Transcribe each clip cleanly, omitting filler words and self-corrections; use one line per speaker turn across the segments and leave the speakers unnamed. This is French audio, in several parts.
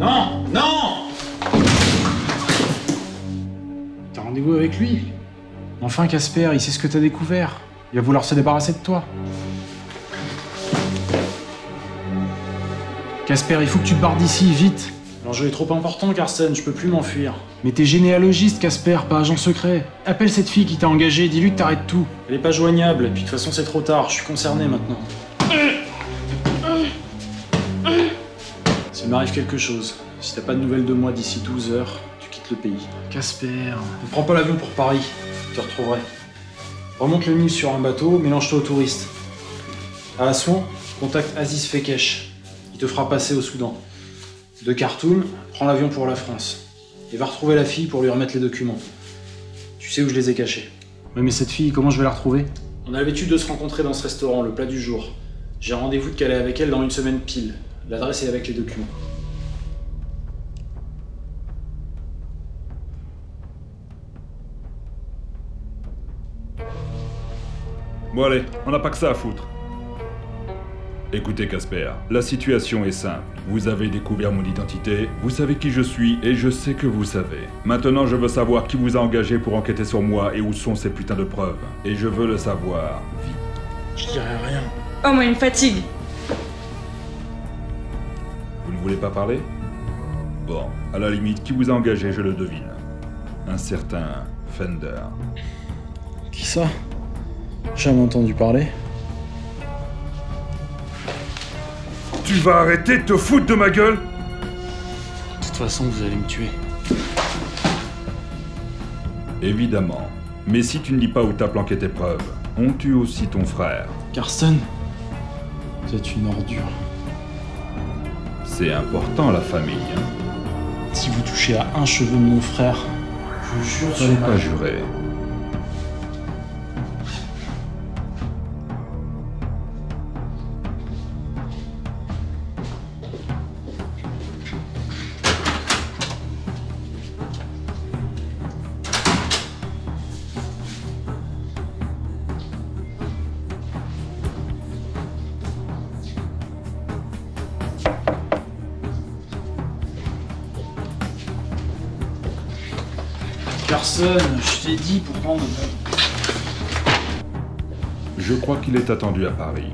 Non! Non! T'as rendez-vous avec lui? Enfin, Casper, il sait ce que t'as découvert. Il va vouloir se débarrasser de toi. Casper, il faut que tu te barres d'ici, vite. L'enjeu est trop important, Carsten, je peux plus m'enfuir. Mais t'es généalogiste, Casper, pas agent secret. Appelle cette fille qui t'a engagé, dis-lui que t'arrêtes tout. Elle est pas joignable, et puis de toute façon c'est trop tard, je suis concerné maintenant. S'il m'arrive quelque chose, si t'as pas de nouvelles de moi d'ici 12 heures, tu quittes le pays. Casper... Ne prends pas l'avion pour Paris, je te retrouverai. Remonte le Nil sur un bateau, mélange-toi aux touristes. À Assouan, contacte Aziz Fekesh. Il te fera passer au Soudan. De Khartoum, prends l'avion pour la France. Et va retrouver la fille pour lui remettre les documents. Tu sais où je les ai cachés. Oui, mais cette fille, comment je vais la retrouver? On a l'habitude de se rencontrer dans ce restaurant, le plat du jour. J'ai rendez-vous de caler avec elle dans 1 semaine pile. L'adresse est avec les documents.
Bon allez, on n'a pas que ça à foutre. Écoutez Casper, la situation est simple. Vous avez découvert mon identité, vous savez qui je suis et je sais que vous savez. Maintenant je veux savoir qui vous a engagé pour enquêter sur moi et où sont ces putains de preuves. Et je veux le savoir vite.
Je dirai rien.
Oh, moi, il me fatigue.
Vous ne voulez pas parler? Bon, à la limite, qui vous a engagé, je le devine. Un certain Fender.
Qui ça? Jamais entendu parler.
Tu vas arrêter de te foutre de ma gueule?
De toute façon, vous allez me tuer.
Évidemment. Mais si tu ne dis pas où t'as planqué tes preuves, on tue aussi ton frère.
Carsten, c'est une ordure.
C'est important la famille, hein?
Si vous touchez à un cheveu de mon frère, je vous jure sur
Fallait
ma
pas
vie.
jurer.
Carsten, je t'ai dit pour prendre...
Je crois qu'il est attendu à Paris.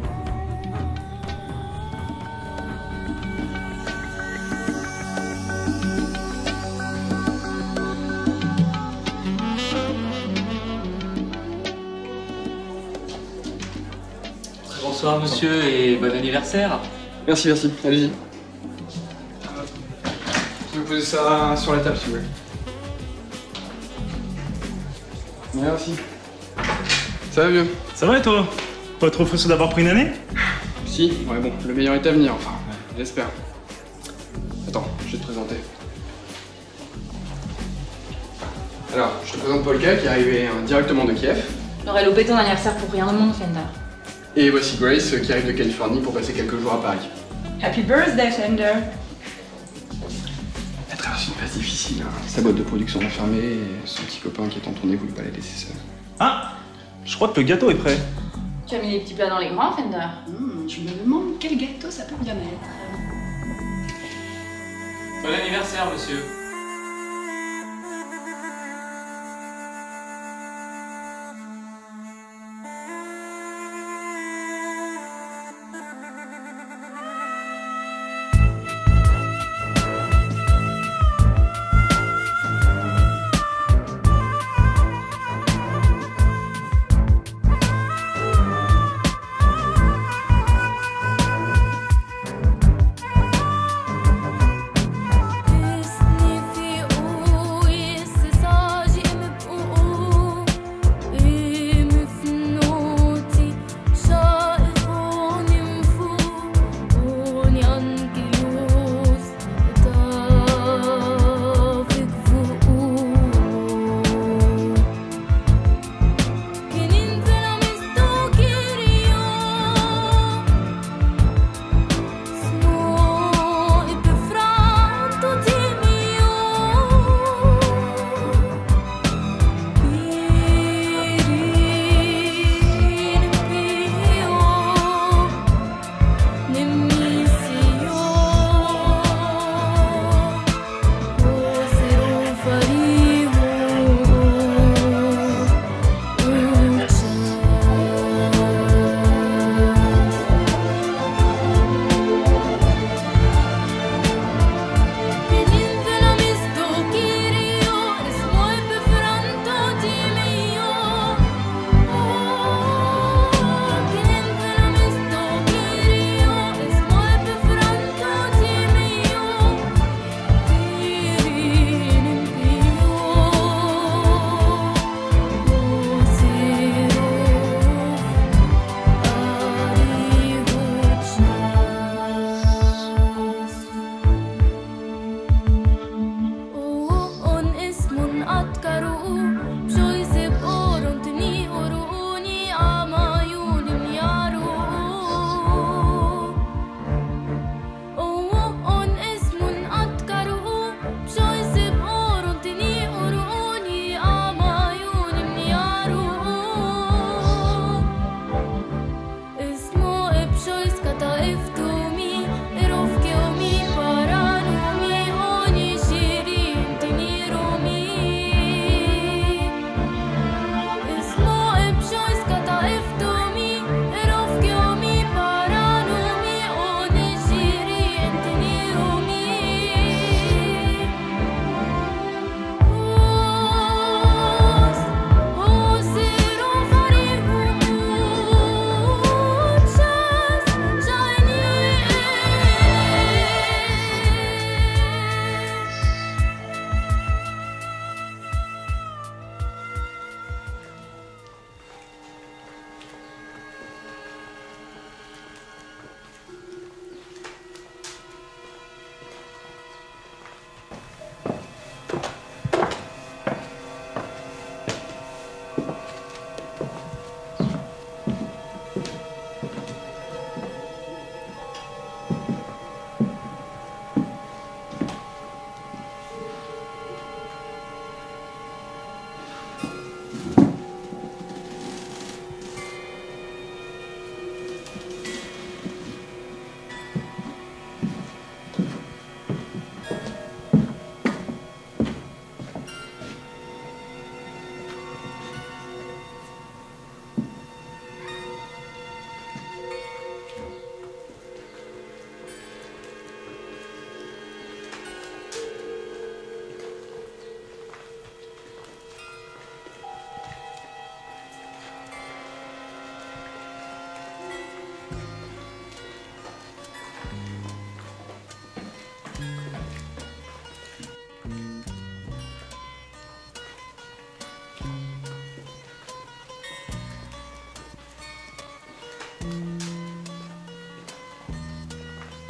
Bonsoir monsieur et bon anniversaire.
Merci, merci. Allez-y. Je vais poser ça sur la table si vous voulez. Merci. Ça va, vieux?
Ça va et toi? Pas trop frustré d'avoir pris une année?
Si, ouais bon, le meilleur est à venir, enfin, j'espère. Attends, je vais te présenter. Alors, je te présente Polka qui est arrivé directement de Kiev.
J'aurais loupé ton anniversaire pour rien au monde, Fender.
Et voici Grace qui arrive de Californie pour passer quelques jours à Paris.
Happy birthday, Fender.
Elle traverse une phase difficile, hein. Sa boîte de production est fermée et son petit copain qui est en tournée voulait pas la laisser seule.
Ah, je crois que le gâteau est prêt.
Tu as mis les petits plats dans les grands, Fender.
Je me demande quel gâteau ça peut bien être.
Bon anniversaire monsieur.
Pieśni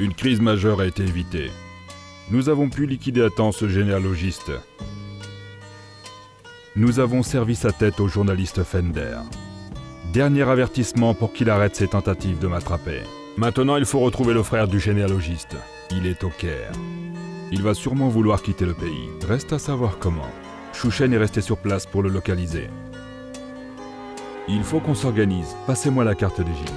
Une crise majeure a été évitée. Nous avons pu liquider à temps ce généalogiste. Nous avons servi sa tête au journaliste Fender. Dernier avertissement pour qu'il arrête ses tentatives de m'attraper. Maintenant, il faut retrouver le frère du généalogiste. Il est au Caire. Il va sûrement vouloir quitter le pays. Reste à savoir comment. Chouchen est resté sur place pour le localiser. Il faut qu'on s'organise. Passez-moi la carte d'Égypte.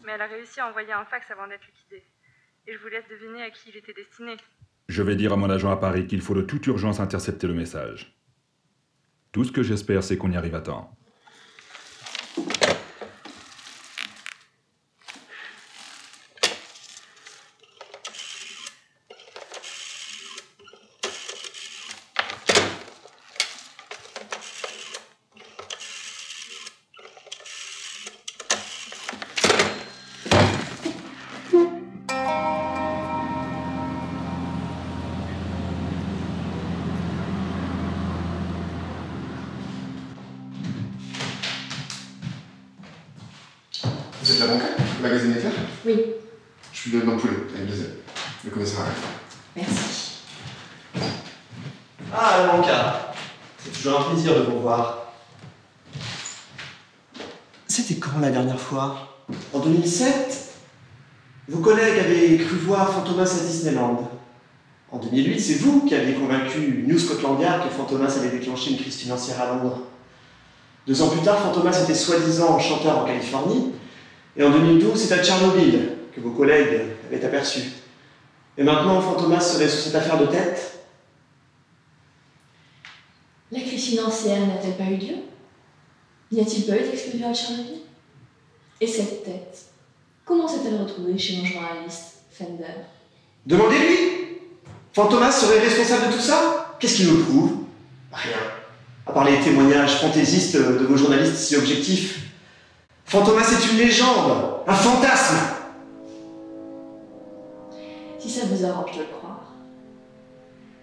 Mais elle a réussi à envoyer un fax avant d'être liquidée. Et je vous laisse deviner à qui il était destiné.
Je vais dire à mon agent à Paris qu'il faut de toute urgence intercepter le message. Tout ce que j'espère, c'est qu'on y arrive à temps.
Vous êtes la banque, le magazine FR?
Oui.
Je suis le Poulet, avec le commissaire.
Merci.
Ah, Lanka, c'est toujours un plaisir de vous revoir. C'était quand la dernière fois? En 2007? Vos collègues avaient cru voir Fantomas à Disneyland. En 2008, c'est vous qui aviez convaincu New Scotland Yard que Fantomas avait déclenché une crise financière à Londres. 2 ans plus tard, Fantomas était soi-disant chanteur en Californie. Et en 2012, c'est à Tchernobyl que vos collègues avaient aperçu. Et maintenant, Fantomas serait sous cette affaire de tête?
La crise financière n'a-t-elle pas eu lieu? N'y a-t-il pas eu d'explosion à Tchernobyl? Et cette tête, comment s'est-elle retrouvée chez mon journaliste, Fender?
Demandez-lui! Fantomas serait responsable de tout ça? Qu'est-ce qu'il nous prouve? Rien. À part les témoignages fantaisistes de vos journalistes si objectifs. Fantomas est une légende, un fantasme.
Si ça vous arrange de le croire,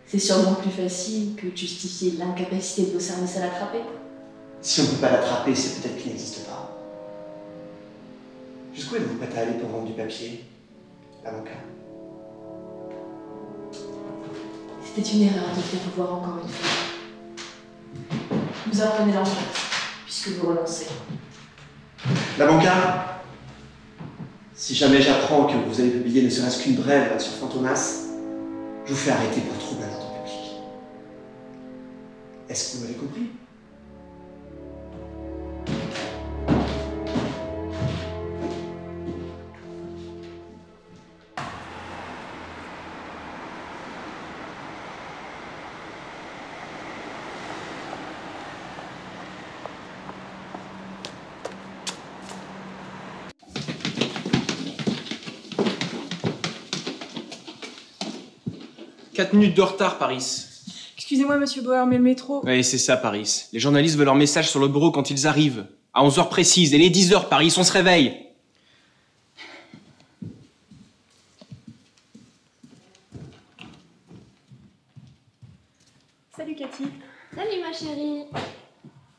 c'est sûrement plus facile que de justifier l'incapacité de vos services à l'attraper.
Si on ne peut pas l'attraper, c'est peut-être qu'il n'existe pas. Jusqu'où êtes-vous prête à aller pour vendre du papier, la banca?
C'était une erreur de faire vous voir encore une fois. Nous apprenez l'enquête, puisque vous renoncez.
La banca, si jamais j'apprends que vous avez publié ne serait-ce qu'une brève sur Fantomas, je vous fais arrêter pour trouble à l'ordre public. Est-ce que vous m'avez compris?
« 4 minutes de retard, Paris. Qu'est-ce
Excusez-moi, monsieur Bauer, mais le métro...
Ouais, c'est ça, Paris. Les journalistes veulent leur message sur le bureau quand ils arrivent. À 11h précises. Et les 10h, Paris, on se réveille.
Salut, Cathy.
Salut, ma chérie.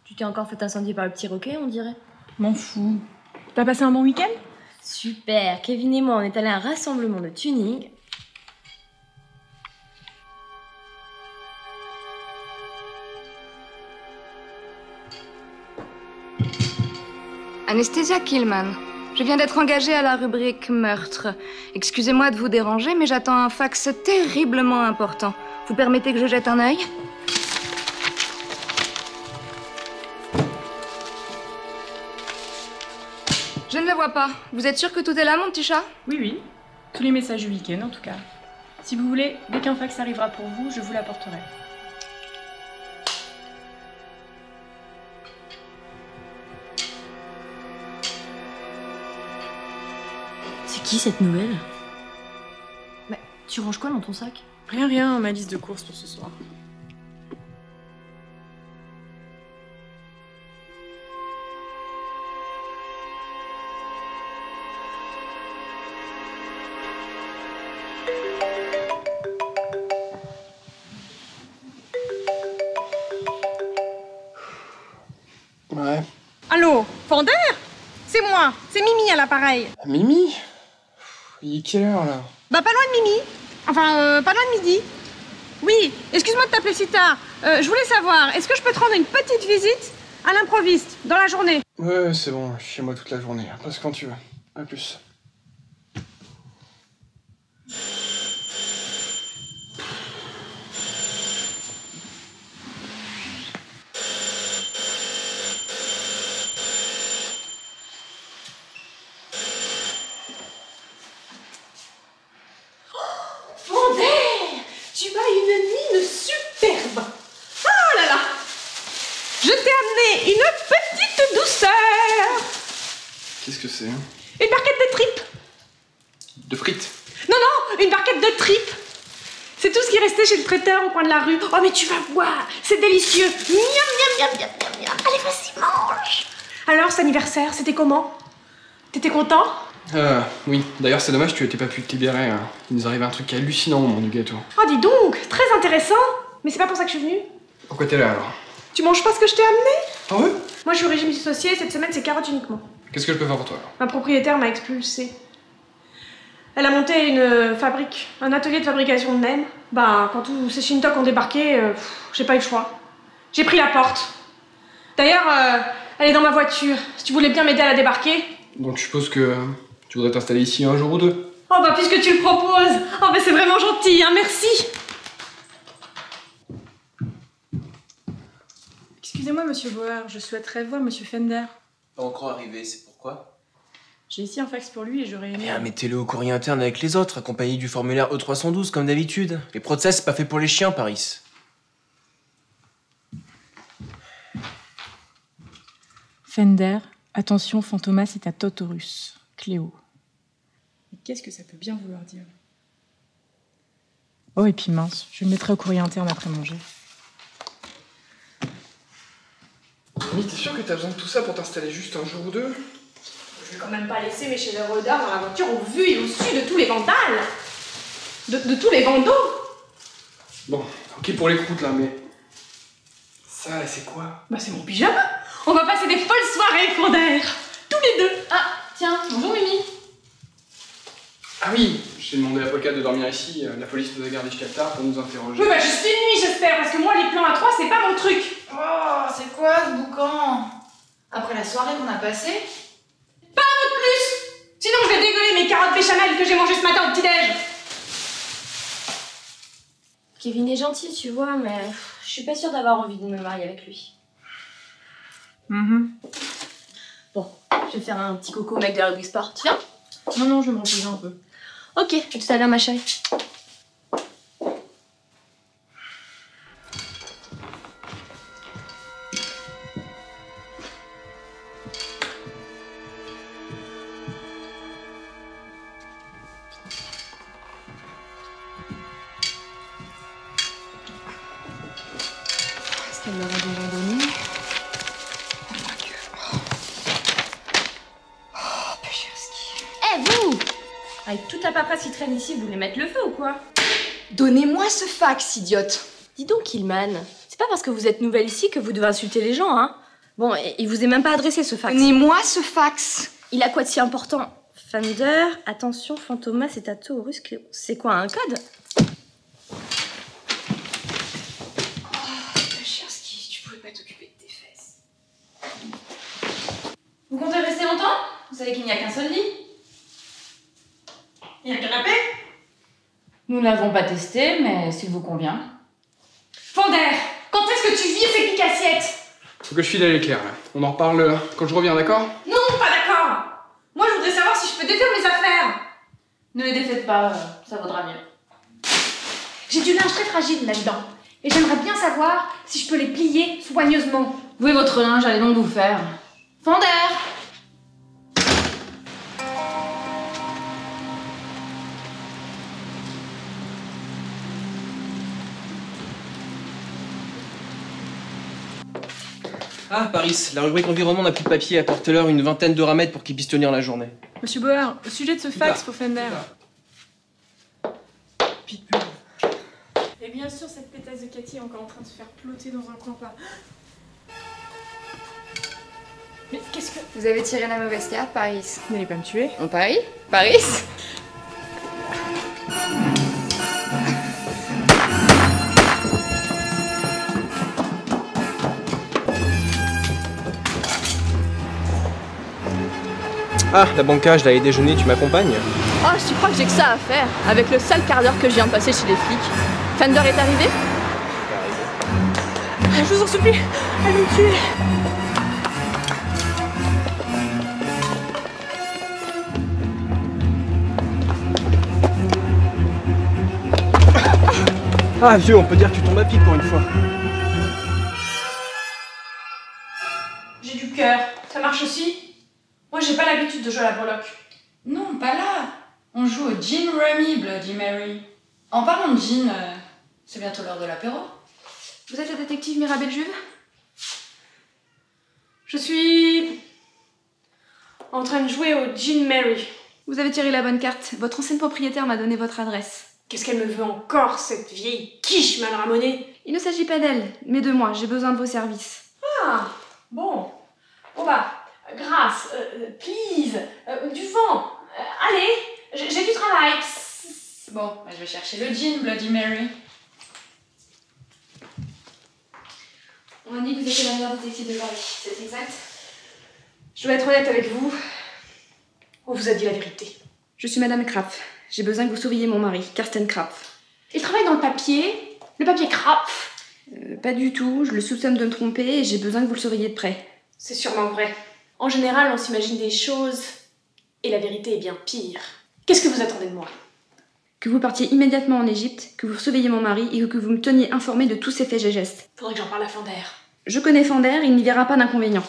Tu t'es encore fait incendier par le petit roquet, on dirait.
M'en fous. T'as passé un bon week-end?
Super. Kevin et moi, on est allés à un rassemblement de tuning.
Anastasia Killman. Je viens d'être engagée à la rubrique meurtre. Excusez-moi de vous déranger, mais j'attends un fax terriblement important. Vous permettez que je jette un œil? Je ne le vois pas. Vous êtes sûr que tout est là, mon petit chat?
Oui, oui. Tous les messages du week-end, en tout cas. Si vous voulez, dès qu'un fax arrivera pour vous, je vous l'apporterai.
C'est qui cette nouvelle? Bah, tu ranges quoi dans ton sac?
Rien, ma liste de courses pour ce soir.
Ouais.
Allô, Fender? C'est moi, c'est Mimi à l'appareil.
Mimi? Il est quelle heure là?
Bah pas loin de Mimi. Enfin, pas loin de midi. Oui, excuse-moi de t'appeler si tard. Je voulais savoir, est-ce que je peux te rendre une petite visite à l'improviste, dans la journée?
Ouais, c'est bon, je suis chez moi toute la journée. Passe quand tu veux. À plus.
Tu as une mine superbe. Oh là là. Je t'ai amené une petite douceur.
Qu'est-ce que c'est?
Une barquette de tripes.
De frites?
Non, une barquette de tripes. C'est tout ce qui restait chez le traiteur au coin de la rue. Oh mais tu vas voir, c'est délicieux. Miam, miam, miam, miam, miam, miam. Allez, vas-y, mange. Alors, cet anniversaire, c'était comment? T'étais content?
Oui. D'ailleurs, c'est dommage, tu n'étais pas pu te libérer. Hein. Il nous arrive un truc hallucinant au moment du gâteau.
Oh, dis donc, très intéressant. Mais c'est pas pour ça que je suis venue.
Pourquoi t'es là alors?
Tu manges pas ce que je t'ai amené?
Ah ouais?
Moi, je suis au régime dissocié, cette semaine, c'est carottes uniquement.
Qu'est-ce que je peux faire pour toi alors?
Ma propriétaire m'a expulsée. Elle a monté une fabrique, un atelier de fabrication de nems. Bah, quand tous ces Shintok ont débarqué, j'ai pas eu le choix. J'ai pris la porte. D'ailleurs, elle est dans ma voiture. Si tu voulais bien m'aider à la débarquer.
Donc je suppose que tu voudrais t'installer ici un jour ou deux?
Oh bah puisque tu le proposes. Oh bah c'est vraiment gentil, hein, merci.
Excusez-moi, monsieur Bauer, je souhaiterais voir monsieur Fender.
Pas encore arrivé, c'est pourquoi?
J'ai ici un fax pour lui et j'aurais aimé...
Bien, mettez-le au courrier interne avec les autres, accompagné du formulaire E312 comme d'habitude. Les procès, c'est pas fait pour les chiens, Paris.
Fender, attention, Fantomas est à Totorus. Cléo. Mais qu'est-ce que ça peut bien vouloir dire? Oh, et puis mince, je le mettrai au courrier interne après manger.
Mais t'es sûr que t'as besoin de tout ça pour t'installer juste un jour ou deux?
Je vais quand même pas laisser mes chefs-d'œuvre d'art dans la voiture au vu et au su de tous les vandales. De tous les vandaux.
Bon, ok pour les croûtes là, mais... Ça, c'est quoi?
Bah c'est mon pyjama. On va passer des folles soirées, Fonder. Tous les deux.
Ah, tiens, bonjour Mimi.
Ah oui, j'ai demandé à Polka de dormir ici, la police nous a gardé jusqu'à tard pour nous interroger.
Oui bah juste une nuit j'espère, parce que moi les plans à 3 c'est pas mon truc.
Oh, c'est quoi ce boucan? Après la soirée qu'on a passée?
Pas un mot de plus. Sinon je vais dégueuler mes carottes béchamel que j'ai mangées ce matin au petit-déj.
Kevin est gentil, tu vois, mais je suis pas sûre d'avoir envie de me marier avec lui. Bon, je vais faire un petit coco au mec de la Rubik's Sport. Tu viens?
Non, je vais me reposer un peu.
Ok, à tout à l'heure ma chérie.
Avec toute la paperasse qui traîne ici, vous voulez mettre le feu ou quoi?
Donnez-moi ce fax, idiote.
Dis donc, Hillman, c'est pas parce que vous êtes nouvelle ici que vous devez insulter les gens, hein? Bon, il vous est même pas adressé ce fax.
Donnez-moi ce fax.
Il a quoi de si important? Fender, attention, Fantomas et Taurus, Cléo. C'est quoi, un code?
Cherski, tu pouvais pas t'occuper de tes fesses. Vous comptez rester longtemps? Vous savez qu'il n'y a qu'un seul lit? Il y a un canapé?
Nous ne l'avons pas testé, mais s'il vous convient.
Fender, quand est-ce que tu vires ces piques assiettes?
Faut que je file à l'éclair, là. On en reparle quand je reviens, d'accord?
Non, pas d'accord. Moi, je voudrais savoir si je peux défaire mes affaires.
Ne les défaites pas, ça vaudra mieux.
J'ai du linge très fragile là-dedans. Et j'aimerais bien savoir si je peux les plier soigneusement.
Vous et votre linge, allez donc vous faire. Fender!
Ah, Paris, la rubrique environnement n'a plus de papier. Apporte-leur une vingtaine de ramètres pour qu'ils puissent tenir la journée.
Monsieur Bauer, au sujet de ce fax pour Fender. Et bien sûr, cette pétasse de Cathy est encore en train de se faire ploter dans un coin pas. Mais qu'est-ce que...
Vous avez tiré la mauvaise carte, Paris.
Vous n'allez pas me tuer?
En Paris? Paris?
Ah, la banca, je l'avais déjeuner, tu m'accompagnes?
Oh, tu crois que j'ai que ça à faire avec le sale quart d'heure que je viens de passer chez les flics? Fender est arrivé?
Je vous en supplie, allez me tuer.
Ah, vieux, on peut dire que tu tombes à pic pour une fois.
J'ai du cœur. Ça marche aussi? Moi, j'ai pas l'habitude de jouer à la breloque.
Non, pas là. On joue au Gin Rummy, Bloody Mary. En parlant de gin, c'est bientôt l'heure de l'apéro.
Vous êtes la détective Mirabelle Juve?
Je suis en train de jouer au Gin Mary.
Vous avez tiré la bonne carte. Votre ancienne propriétaire m'a donné votre adresse.
Qu'est-ce qu'elle me veut encore, cette vieille quiche mal ramonée?
Il ne s'agit pas d'elle, mais de moi. J'ai besoin de vos services.
Ah, bon. Bon bah, grâce, please, du vent. Allez, j'ai du travail.
Bon, je vais chercher le gin, Bloody Mary.
On m'a dit que vous étiez la meilleure détective de Paris, c'est exact?
Je dois être honnête avec vous. On vous a dit la vérité.
Je suis Madame Krapf. J'ai besoin que vous sauviez mon mari, Karsten Krapf.
Il travaille dans le papier Krapf.
Pas du tout, je le soupçonne de me tromper et j'ai besoin que vous le surveilliez de près.
C'est sûrement vrai. En général, on s'imagine des choses et la vérité est bien pire. Qu'est-ce que vous attendez de moi?
Que vous partiez immédiatement en Égypte, que vous surveilliez mon mari et que vous me teniez informé de tous ses faits et gestes.
Faudrait que j'en parle à Fender.
Je connais Fender, il n'y verra pas d'inconvénient.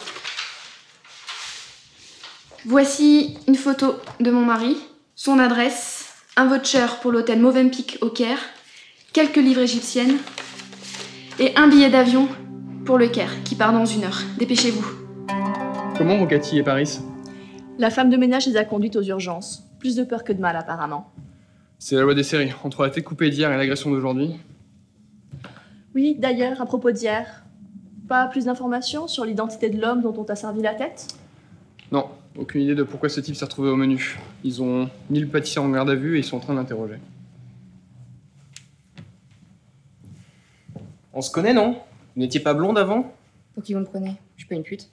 Voici une photo de mon mari, son adresse, un voucher pour l'hôtel Movenpick au Caire, quelques livres égyptiennes et un billet d'avion pour le Caire qui part dans 1 heure. Dépêchez-vous.
Comment vont Cathy et Paris?
La femme de ménage les a conduites aux urgences. Plus de peur que de mal, apparemment.
C'est la loi des séries. Entre la tête coupée d'hier et l'agression d'aujourd'hui.
Oui, d'ailleurs, à propos d'hier, pas plus d'informations sur l'identité de l'homme dont on t'a servi la tête?
Non, aucune idée de pourquoi ce type s'est retrouvé au menu. Ils ont mis le pâtissier en garde à vue et ils sont en train d'interroger.
On se connaît, non? Vous n'étiez pas blonde avant?
Pour qui vous me prenez? Je suis pas une pute.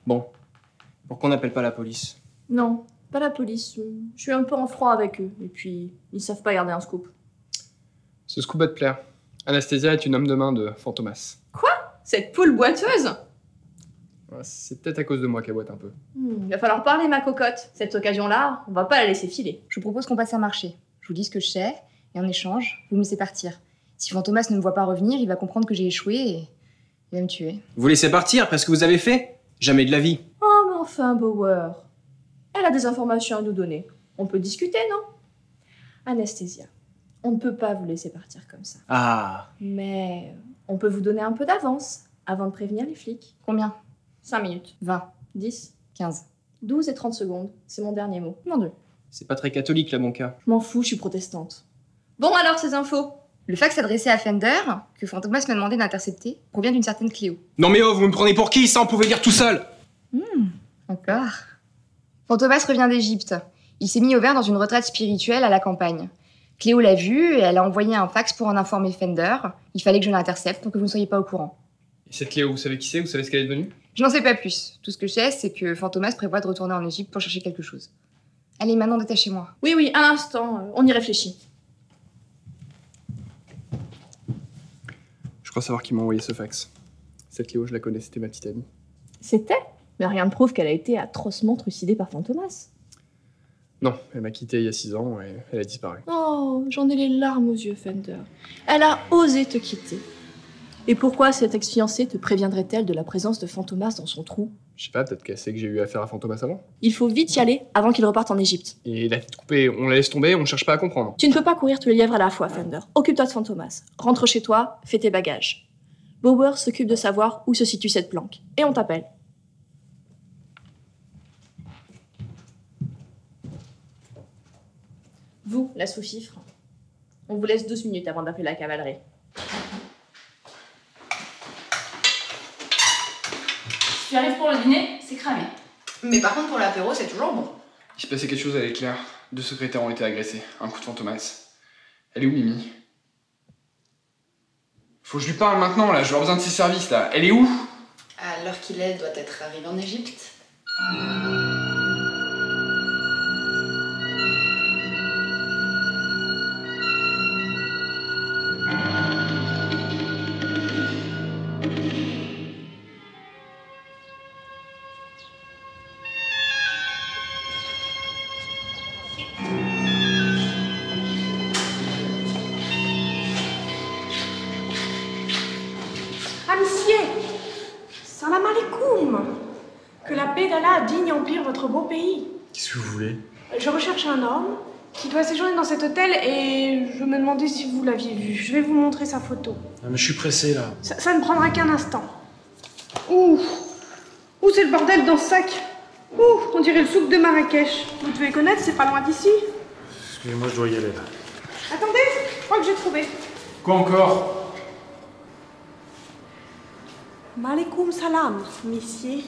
Bon. Pourquoi on n'appelle pas la police?
Non, pas la police. Je suis un peu en froid avec eux. Et puis, ils savent pas garder un scoop.
Ce scoop va te plaire. Anastasia est une homme de main de Fantomas.
Quoi? Cette poule boiteuse?
Ouais, c'est peut-être à cause de moi qu'elle boite un peu.
Il va falloir parler, ma cocotte. Cette occasion-là, on va pas la laisser filer.
Je vous propose qu'on passe un marché. Je vous dis ce que je sais, et en échange, vous me laissez partir. Si Fantomas ne me voit pas revenir, il va comprendre que j'ai échoué et il va me tuer.
Vous laissez partir après ce que vous avez fait? Jamais de la vie.
Oh, mais enfin, Bauer. Elle a des informations à nous donner. On peut discuter, non? Anastasia, on ne peut pas vous laisser partir comme ça.
Ah.
Mais on peut vous donner un peu d'avance, avant de prévenir les flics.
Combien?
5 minutes.
20.
10.
15.
12 et 30 secondes. C'est mon dernier mot.
Mon Dieu.
C'est pas très catholique là, mon cas.
Je m'en fous, je suis protestante.
Bon alors, ces infos. Le fax adressé à Fender, que Fantomas m'a demandé d'intercepter, provient d'une certaine Cléo.
Non mais oh, vous me prenez pour qui? Ça, on pouvait lire tout seul.
Encore. Fantomas revient d'Égypte. Il s'est mis au vert dans une retraite spirituelle à la campagne. Cléo l'a vu et elle a envoyé un fax pour en informer Fender. Il fallait que je l'intercepte pour que vous ne soyez pas au courant.
Et cette Cléo, vous savez qui c'est? Vous savez ce qu'elle est devenue?
Je n'en sais pas plus. Tout ce que je sais, c'est que Fantomas prévoit de retourner en Égypte pour chercher quelque chose. Allez, maintenant détachez-moi.
Oui, un instant, on y réfléchit.
Je crois savoir qui m'a envoyé ce fax. Cette Cléo, je la connais, c'était ma petite amie.
C'était? Mais rien ne prouve qu'elle a été atrocement trucidée par Fantomas.
Non, elle m'a quitté il y a 6 ans et elle a disparu.
Oh, j'en ai les larmes aux yeux, Fender. Elle a osé te quitter. Et pourquoi cette ex-fiancée te préviendrait-elle de la présence de Fantomas dans son trou?
Je sais pas, peut-être qu'elle sait que j'ai eu affaire à Fantomas avant.
Il faut vite y aller avant qu'il reparte en Égypte.
Et la tête coupée, on la laisse tomber, on cherche pas à comprendre.
Tu ne peux pas courir tous les lièvres à la fois, Fender. Occupe-toi de Fantomas. Rentre chez toi, fais tes bagages. Bauer s'occupe de savoir où se situe cette planque. Et on t'appelle. Vous, la sous-fifre, on vous laisse 12 minutes avant d'appeler la cavalerie.
Si tu arrives pour le dîner, c'est cramé. Mais par contre, pour l'apéro, c'est toujours bon.
Il se passait quelque chose avec Claire. 2 secrétaires ont été agressés. Un coup de Fantomas. Elle est où, Mimi? Faut que je lui parle maintenant, là. Je vais avoir besoin de ses services, là. Elle est où?
À l'heure qu'il est, elle doit être arrivée en Égypte.
Salam alaikum. Que la paix d'Allah digne empire votre beau pays.
Qu'est-ce que vous voulez?
Je recherche un homme qui doit séjourner dans cet hôtel et je me demandais si vous l'aviez vu. Je vais vous montrer sa photo.
Ah, mais je suis pressé là.
Ça ne prendra qu'un instant. Ouh, c'est le bordel dans ce sac. Ouh, on dirait le souk de Marrakech. Vous devez connaître, c'est pas loin d'ici.
Excusez-moi, je dois y aller là.
Attendez, je crois que j'ai trouvé.
Quoi encore?
Malekoum salam, messieurs.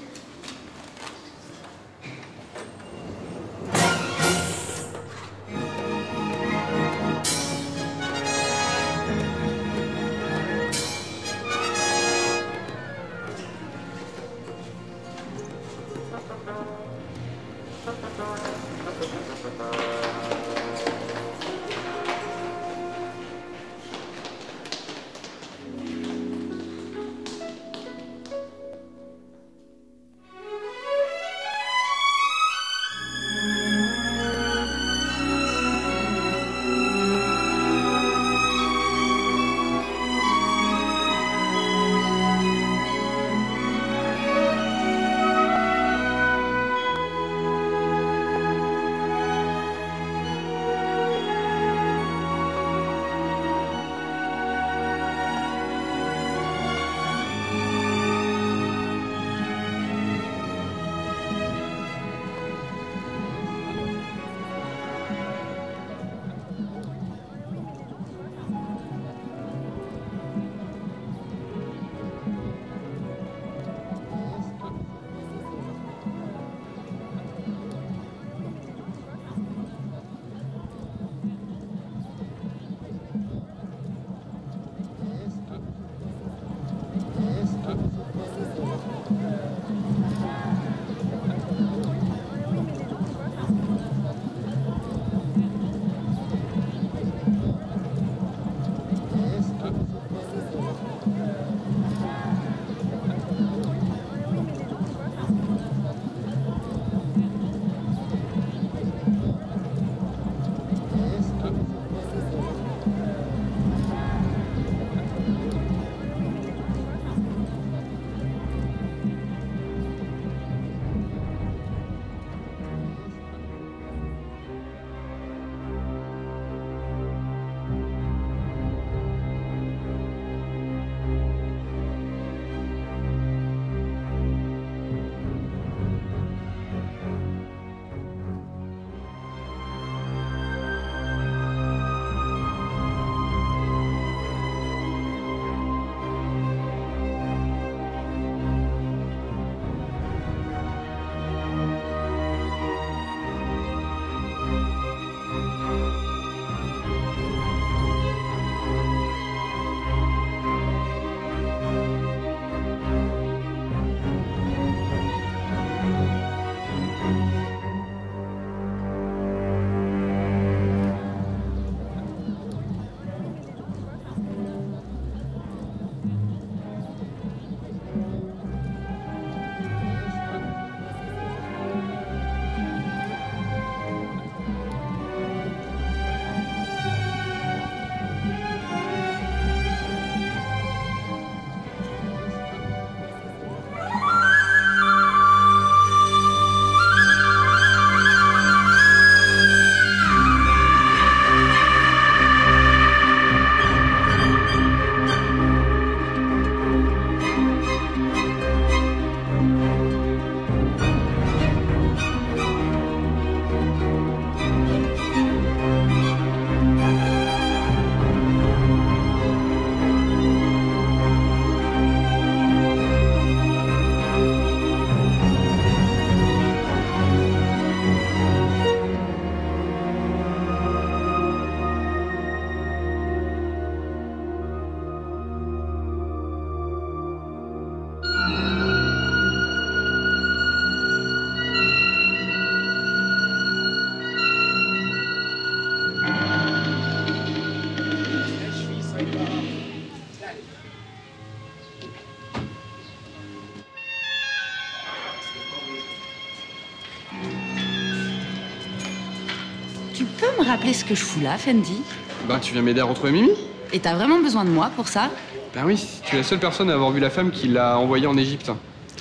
Tu peux me rappeler ce que je fous là, Fendi?
Bah, tu viens m'aider à retrouver Mimi?
Et t'as vraiment besoin de moi pour ça?
Ben oui, tu es la seule personne à avoir vu la femme qui l'a envoyée en Égypte.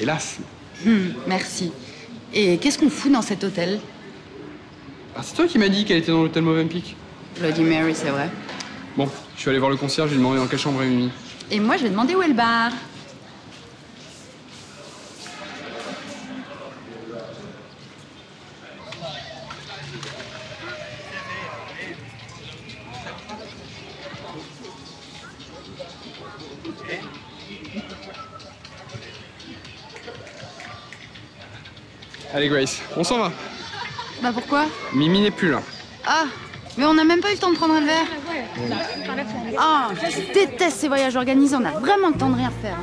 Hélas.
Merci. Et qu'est-ce qu'on fout dans cet hôtel?
Ah, c'est toi qui m'as dit qu'elle était dans l'hôtel Movenpick.
Bloody Mary, c'est vrai.
Bon, je suis allé voir le concierge, j'ai demandé dans quelle chambre est Mimi.
Et moi, je vais demander où est le bar.
Allez Grace, on s'en va.
Bah pourquoi?
Mimi n'est plus là.
Ah, mais on n'a même pas eu le temps de prendre un verre. Ah, je déteste ces voyages organisés, on a vraiment le temps de rien faire.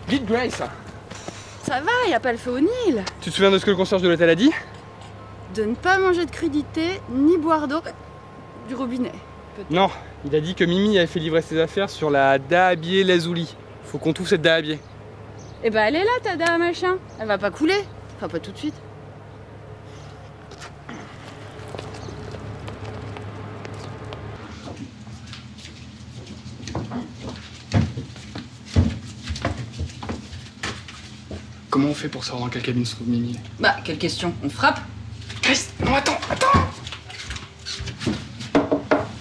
Vite Grace.
Ça va, y a pas le feu au Nil.
Tu te souviens de ce que le concierge de l'hôtel a dit?
De ne pas manger de crudité, ni boire d'eau du robinet.
Non, il a dit que Mimi avait fait livrer ses affaires sur la Dahabie Lazuli. Faut qu'on trouve cette Dahabie.
Eh ben elle est là, ta dame machin. Elle va pas couler. Enfin, pas tout de suite.
Comment on fait pour savoir dans quelle cabine se trouve Mimi?
Bah, quelle question? On frappe?
Chris, non, attends.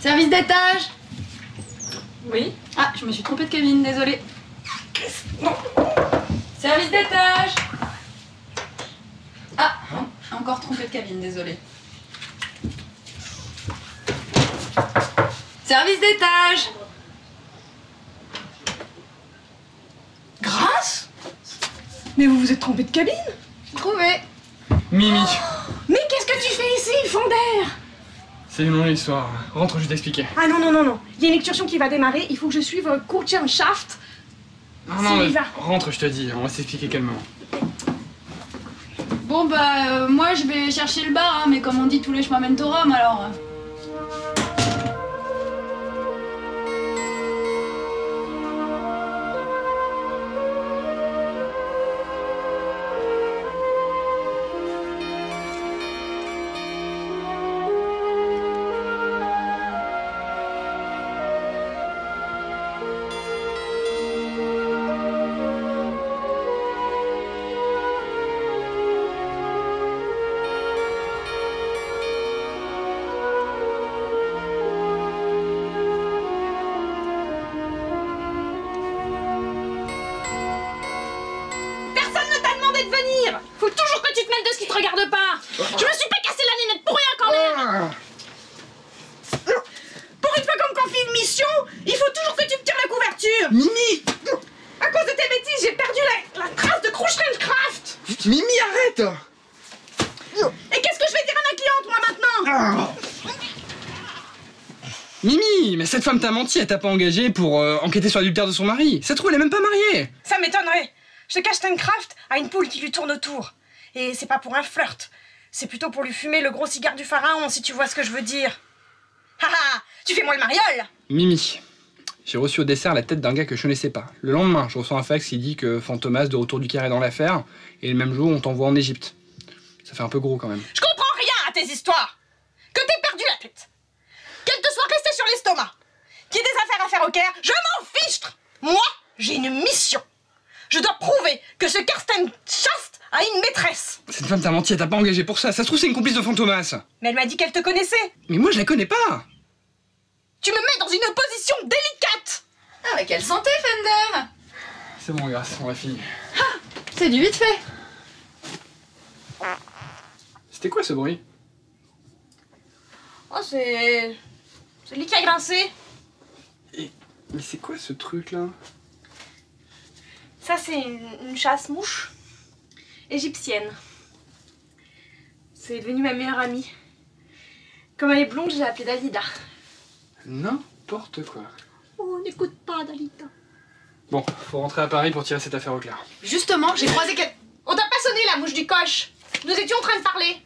Service d'étage.
Oui?
Ah, je me suis trompée de cabine, désolée.
Chris, non.
Service d'étage. Ah, encore trompée de cabine, désolée. Service d'étage.
Grâce? Mais vous vous êtes trompé de cabine?
Trouvé.
Mimi.
Mais qu'est-ce que tu fais ici, Fonder?
C'est une longue histoire. Rentre, je vais t'expliquer.
Ah non. Il y a une excursion qui va démarrer, il faut que je suive Kurzenschaft.
Non, mais rentre, je te dis. On va s'expliquer calmement.
Bon bah, moi je vais chercher le bar, hein, mais comme on dit, tous les chemins mènent au Rhum, alors...
Faut toujours que tu te mêles de ce qui te regarde pas. Je me suis pas cassé la nénette pour rien quand même. Pour une fois qu'on me confie une mission, il faut toujours que tu me tires la couverture.
Mimi!
À cause de tes bêtises, j'ai perdu la trace de Kruschenkraft.
Mimi, arrête!
Et qu'est-ce que je vais dire à ma cliente, moi, maintenant?
Mimi, mais cette femme t'a menti, elle t'a pas engagée pour enquêter sur l'adultère de son mari. Ça se trouve, elle est même pas mariée.
Ça m'étonnerait. Ce Kruschenkraft a une poule qui lui tourne autour. Et c'est pas pour un flirt. C'est plutôt pour lui fumer le gros cigare du pharaon, si tu vois ce que je veux dire. Haha, tu fais moi le mariole.
Mimi, J'ai reçu au dessert la tête d'un gars que je connaissais pas. Le lendemain, je reçois un fax qui dit que Fantomas de retour du Caire est dans l'affaire, et le même jour, on t'envoie en Égypte. Ça fait un peu gros quand même.
Je comprends rien à tes histoires. Que t'aies perdu la tête. Qu'elle te soit restée sur l'estomac. Qu'il y ait des affaires à faire au Caire, je m'en fichtre. Moi, j'ai une mission. Je dois prouver que ce Karsten chaste a une maîtresse.
Cette femme t'a menti, elle t'a pas engagé pour ça. Ça se trouve, c'est une complice de Fantomas.
Mais elle m'a dit qu'elle te connaissait.
Mais moi, je la connais pas.
Tu me mets dans une position délicate.
Ah, mais quelle santé, Fender.
C'est bon, grâce, on a fini.
Ah, c'est du vite fait.
C'était quoi ce bruit?
Oh, c'est le lit qui a grincé.
Mais c'est quoi ce truc là?
Ça, c'est une chasse-mouche égyptienne. C'est devenu ma meilleure amie. Comme elle est blonde, je l'ai appelée Dalida.
N'importe quoi.
Oh, n'écoute pas, Dalida.
Bon, faut rentrer à Paris pour tirer cette affaire au clair.
Justement, j'ai croisé quel...
On t'a pas sonné la mouche du coche. Nous étions en train de parler.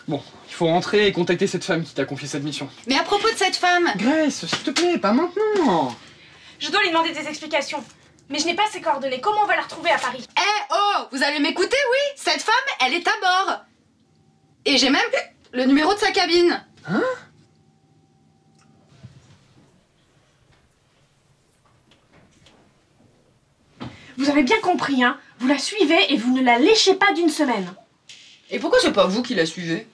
Bon, il faut rentrer et contacter cette femme qui t'a confié cette mission.
Mais à propos de cette femme...
Grace, s'il te plaît, pas maintenant.
Je dois lui demander des explications. Mais je n'ai pas ses coordonnées. Comment on va la retrouver à Paris?
Eh oh, vous allez m'écouter, oui? Cette femme, elle est à bord. Et j'ai même le numéro de sa cabine.
Hein?
Vous avez bien compris, hein? Vous la suivez et vous ne la léchez pas d'une semaine.
Et pourquoi c'est pas vous qui la suivez?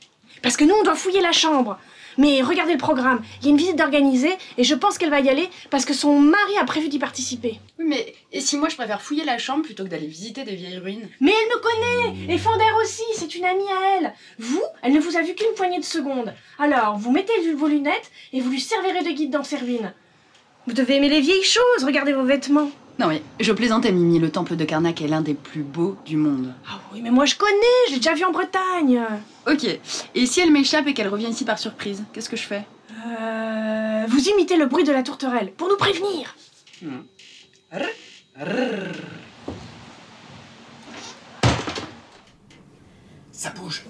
Parce que nous, on doit fouiller la chambre. Mais regardez le programme, il y a une visite d'organiser et je pense qu'elle va y aller parce que son mari a prévu d'y participer.
Oui, mais et si moi je préfère fouiller la chambre plutôt que d'aller visiter des vieilles ruines?
Mais elle me connaît. Et Fender aussi, c'est une amie à elle. Vous, elle ne vous a vu qu'une poignée de secondes. Alors, vous mettez vos lunettes et vous lui servirez de guide dans ses ruines. Vous devez aimer les vieilles choses, regardez vos vêtements.
Non mais, je plaisantais Mimi, le temple de Karnak est l'un des plus beaux du monde.
Ah oui, mais moi je connais, j'ai déjà vu en Bretagne.
Ok, et si elle m'échappe et qu'elle revient ici par surprise, qu'est-ce que je fais?
Vous imitez le bruit de la tourterelle, pour nous prévenir.
Ça bouge.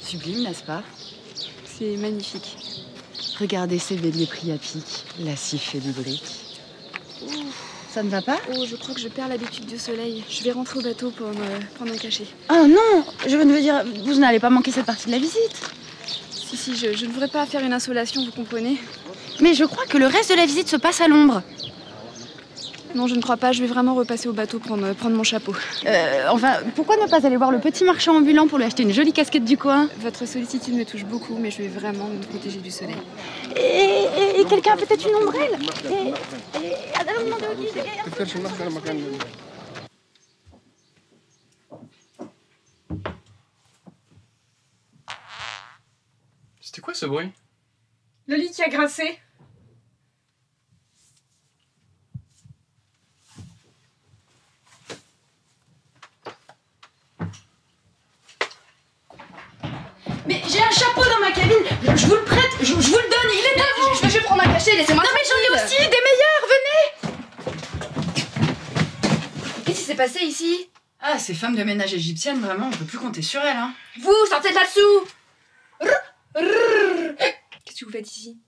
Sublime, n'est-ce pas?
C'est magnifique.
Regardez ces béliers pris à pic, lascifs et lubriques. Ça ne va pas?
Oh, je crois que je perds l'habitude du soleil. Je vais rentrer au bateau pour me prendre un cachet.
Oh non! Je veux dire, vous n'allez pas manquer cette partie de la visite.
Si, je ne voudrais pas faire une insolation, vous comprenez?
Mais je crois que le reste de la visite se passe à l'ombre.
Non, je ne crois pas. Je vais vraiment repasser au bateau prendre mon chapeau.
Enfin, pourquoi ne pas aller voir le petit marchand ambulant pour lui acheter une jolie casquette du coin?
Votre sollicitude me touche beaucoup, mais je vais vraiment me protéger du soleil.
Et quelqu'un a peut-être une ombrelle? Allons demander au guide.
C'était quoi ce bruit?
Le lit qui a grincé.
Mais j'ai un chapeau dans ma cabine. Je vous le prête, je vous le donne. Il est à vous.
Je vais prendre un cachet, laissez-moi.
Non mais j'en ai aussi des meilleurs. Venez.
Qu'est-ce qui s'est passé ici?
Ah, ces femmes de ménage égyptiennes, vraiment, on peut plus compter sur elles, hein.
Vous, sortez de là-dessous. Qu'est-ce que vous faites ici?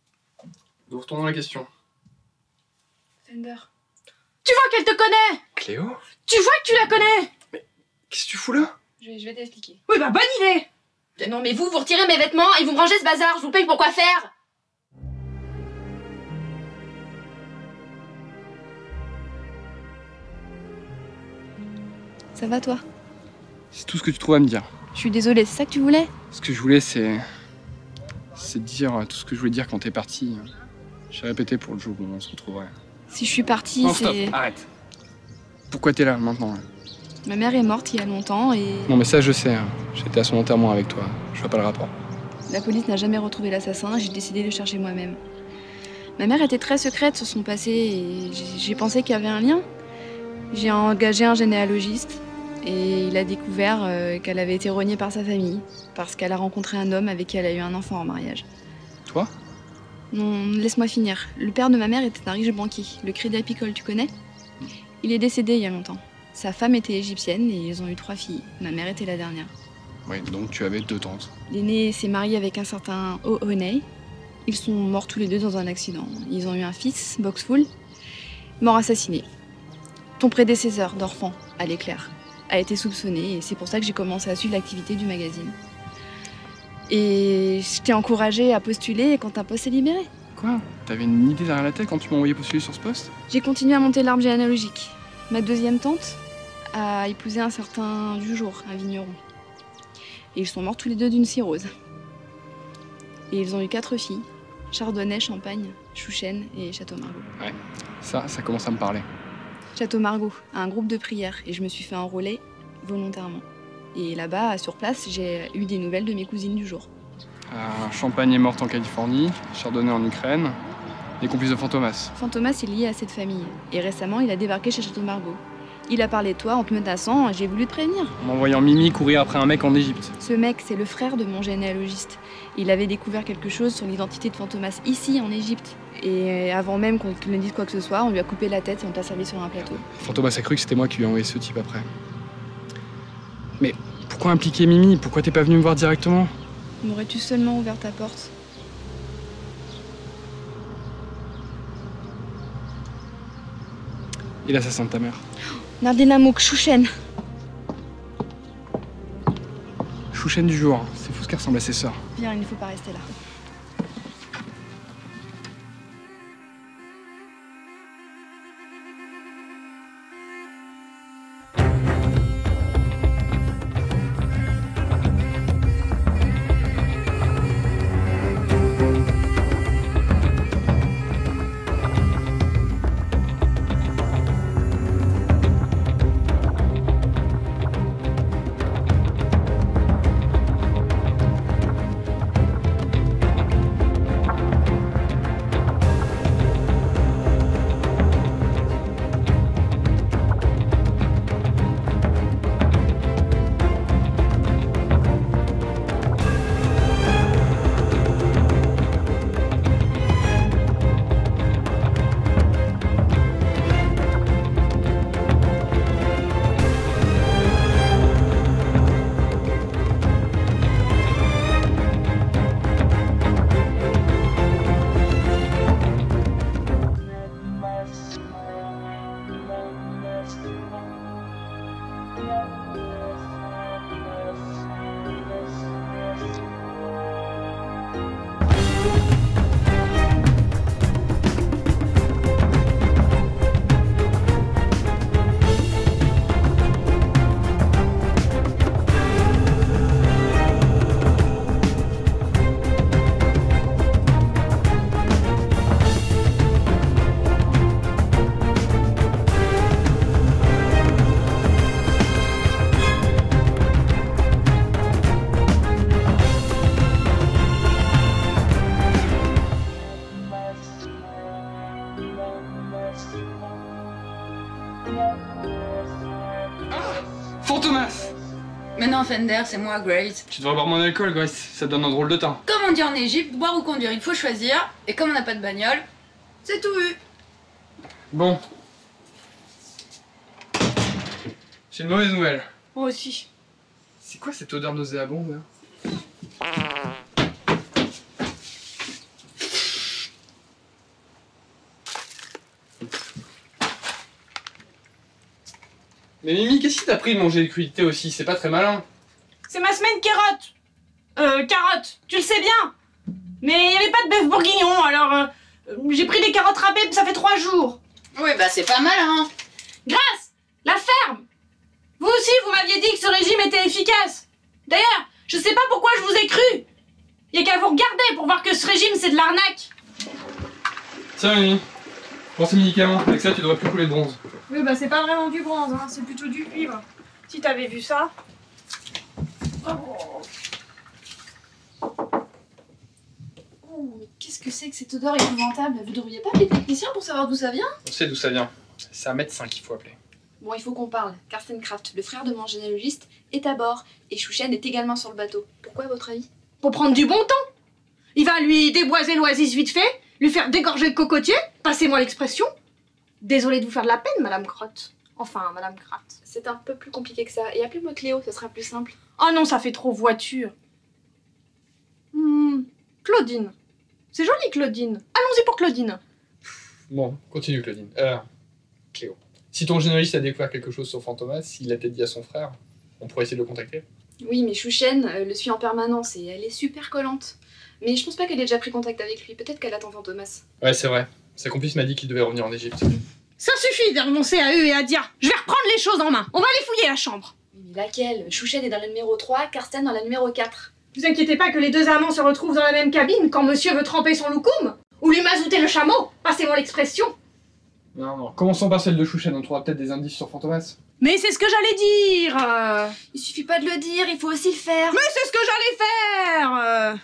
Nous retournons à la question.
Fender.
Tu vois qu'elle te connaît.
Cléo?
Tu vois que tu la connais.
Qu'est-ce que tu fous là?
Je vais t'expliquer.
Oui, bah bonne idée.
Non mais vous retirez mes vêtements et vous me rangez ce bazar. Je vous paye pour quoi faire? Ça va toi?
C'est tout ce que tu trouves à me dire.
Je suis désolée, c'est ça que tu voulais?
Ce que je voulais, c'est dire tout ce que je voulais dire quand t'es parti. J'ai répété pour le jour où on se retrouverait.
Si je suis partie,
Non,
c'est...
stop, arrête. Pourquoi t'es là, maintenant?
Ma mère est morte il y a longtemps et...
Non, mais ça, je sais. J'étais à son enterrement avec toi. Je vois pas le rapport.
La police n'a jamais retrouvé l'assassin, j'ai décidé de le chercher moi-même. Ma mère était très secrète sur son passé et j'ai pensé qu'il y avait un lien. J'ai engagé un généalogiste et il a découvert qu'elle avait été rognée par sa famille parce qu'elle a rencontré un homme avec qui elle a eu un enfant en mariage.
Toi?
Non, laisse-moi finir. Le père de ma mère était un riche banquier, le Crédit Agricole, tu connais? Il est décédé il y a longtemps. Sa femme était égyptienne et ils ont eu 3 filles. Ma mère était la dernière.
Oui, donc tu avais 2 tantes.
L'aîné s'est marié avec un certain O'Honey. Ils sont morts tous les deux dans un accident. Ils ont eu un fils, Boxful, mort assassiné. Ton prédécesseur d'Orphan, à l'éclair, a été soupçonné et c'est pour ça que j'ai commencé à suivre l'activité du magazine. Et je t'ai encouragé à postuler quand un poste est libéré.
Quoi? T'avais une idée derrière la tête quand tu m'as envoyé postuler sur ce poste?
J'ai continué à monter l'arbre généalogique. Ma deuxième tante a épousé un certain Dujour, un vigneron. Et ils sont morts tous les deux d'une cirrhose. Et ils ont eu 4 filles. Chardonnay, Champagne, Chouchen et Château Margaux.
Ouais, ça commence à me parler.
Château Margaux a un groupe de prière et je me suis fait enrôler volontairement. Et là-bas, sur place, j'ai eu des nouvelles de mes cousines du jour.
Champagne est morte en Californie, Chardonnay en Ukraine, les complices de Fantomas.
Fantomas est lié à cette famille. Et récemment, il a débarqué chez Château Margaux. Il a parlé de toi en te menaçant et j'ai voulu te prévenir.
En m'envoyant Mimi courir après un mec en Égypte.
Ce mec, c'est le frère de mon généalogiste. Il avait découvert quelque chose sur l'identité de Fantomas ici, en Égypte. Et avant même qu'on ne dise quoi que ce soit, on lui a coupé la tête et on t'a servi sur un plateau.
Fantomas a cru que c'était moi qui lui ai envoyé ce type après. Mais pourquoi impliquer Mimi? Pourquoi t'es pas venu me voir directement?
M'aurais-tu seulement ouvert ta porte?
Et l'assassin de ta mère?
Nardina Mouk, Chouchen.
Chouchen du jour, c'est fou ce qui ressemble à ses sœurs.
Viens, il ne faut pas rester là.
non, Fender, c'est moi, Grace.
Tu devrais boire mon alcool, Grace, ça te donne un drôle de teint.
Comme on dit en Égypte, boire ou conduire, il faut choisir. Et comme on n'a pas de bagnole, c'est tout vu.
Bon. J'ai une mauvaise nouvelle.
Moi aussi.
C'est quoi cette odeur nauséabonde là? Mais Mimi, qu'est-ce qui t'a pris de manger le crudités aussi? C'est pas très malin.
C'est ma semaine carotte, tu le sais bien. Mais il n'y avait pas de bœuf bourguignon, alors j'ai pris des carottes râpées, ça fait 3 jours.
Oui, bah c'est pas malin.
Grâce, la ferme. Vous aussi, vous m'aviez dit que ce régime était efficace. D'ailleurs, je sais pas pourquoi je vous ai cru. Il y a qu'à vous regarder pour voir que ce régime, c'est de l'arnaque.
Tiens, Mimi, prends ces médicaments. Avec ça, tu devrais plus couler de bronze.
Oui, bah c'est pas vraiment du bronze, hein, c'est plutôt du cuivre. Si t'avais vu ça.
Oh, mais qu'est-ce que c'est que cette odeur épouvantable? Vous devriez pas appeler technicien pour savoir d'où ça vient?
On sait d'où ça vient. C'est un médecin qu'il faut appeler.
Bon, il faut qu'on parle. Karsten Kraft, le frère de mon généalogiste, est à bord. Et Chouchen est également sur le bateau. Pourquoi, à votre avis?
Pour prendre du bon temps. Il va lui déboiser l'oasis vite fait, lui faire dégorger le cocotier, passez-moi l'expression. Désolée de vous faire de la peine, Madame Crotte. Enfin, Madame Kraft.
C'est un peu plus compliqué que ça. Et appelez-moi Cléo, ce sera plus simple.
Oh non, ça fait trop voiture. Claudine. C'est joli, Claudine. Allons-y pour Claudine.
Bon, continue, Claudine. Cléo. Si ton généalogiste a découvert quelque chose sur Fantomas, s'il l'a peut-être dit à son frère, on pourrait essayer de le contacter.
Oui, mais Chouchen le suit en permanence et elle est super collante. Mais je pense pas qu'elle ait déjà pris contact avec lui. Peut-être qu'elle attend Fantomas.
Ouais, c'est vrai. Sa complice m'a dit qu'il devait revenir en Égypte.
Ça suffit de renoncer à eux et à Dia. Je vais reprendre les choses en main. On va aller fouiller la chambre.
Mais laquelle? Chouchen est dans la numéro 3, Karsten dans la numéro 4.
Vous inquiétez pas que les deux amants se retrouvent dans la même cabine quand monsieur veut tremper son loukoum ou lui mazouter le chameau. Passez-moi l'expression.
Non. Commençons par celle de Chouchen, on trouvera peut-être des indices sur Fantomas.
Mais c'est ce que j'allais dire.
Il suffit pas de le dire, il faut aussi le faire.
Mais c'est ce que j'allais faire.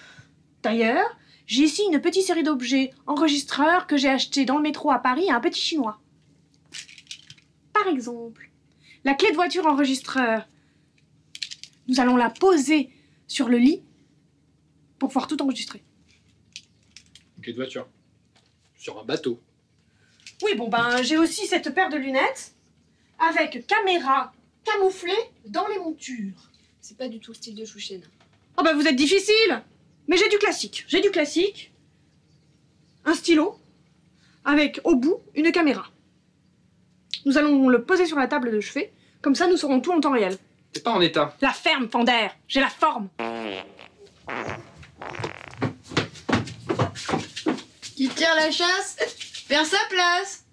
D'ailleurs, j'ai ici une petite série d'objets enregistreurs que j'ai achetés dans le métro à Paris à un petit chinois. Par exemple, la clé de voiture enregistreur. Nous allons la poser sur le lit pour pouvoir tout enregistrer.
Une clé de voiture. Sur un bateau.
Oui, bon ben, j'ai aussi cette paire de lunettes avec caméra camouflée dans les montures.
C'est pas du tout le style de Chouchen.
Oh ben, vous êtes difficile. Mais j'ai du classique. J'ai du classique. Un stylo avec au bout une caméra. Nous allons le poser sur la table de chevet. Comme ça, nous saurons tout en temps réel.
T'es pas en état.
La ferme, Fender. J'ai la forme.
Qui tire la chasse perd sa place.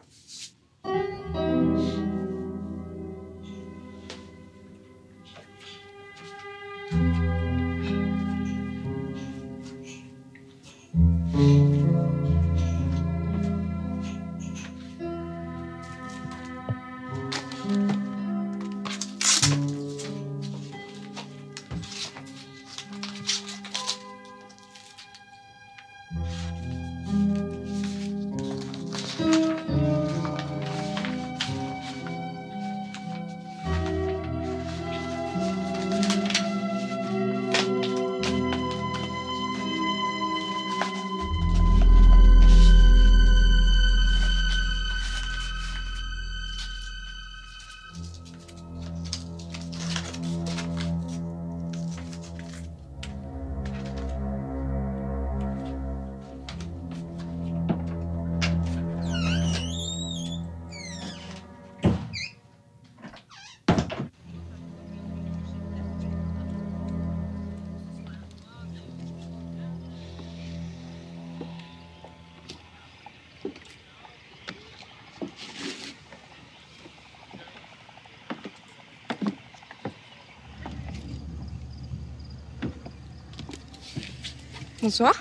Bonsoir.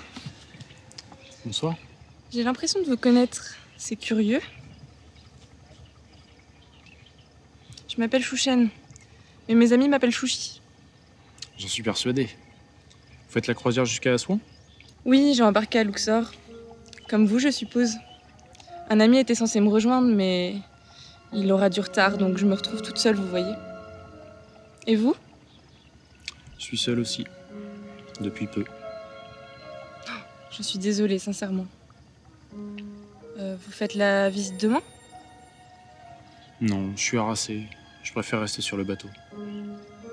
Bonsoir.
J'ai l'impression de vous connaître. C'est curieux. Je m'appelle Chouchen. Mais mes amis m'appellent Chouchi.
J'en suis persuadé. Vous faites la croisière jusqu'à Assouan?
Oui, j'ai embarqué à Luxor. Comme vous, je suppose. Un ami était censé me rejoindre, mais il aura du retard, donc je me retrouve toute seule, vous voyez. Et vous?
Je suis seul aussi. Depuis peu.
Je suis désolée, sincèrement. Vous faites la visite demain?
Non, je suis harassé. Je préfère rester sur le bateau.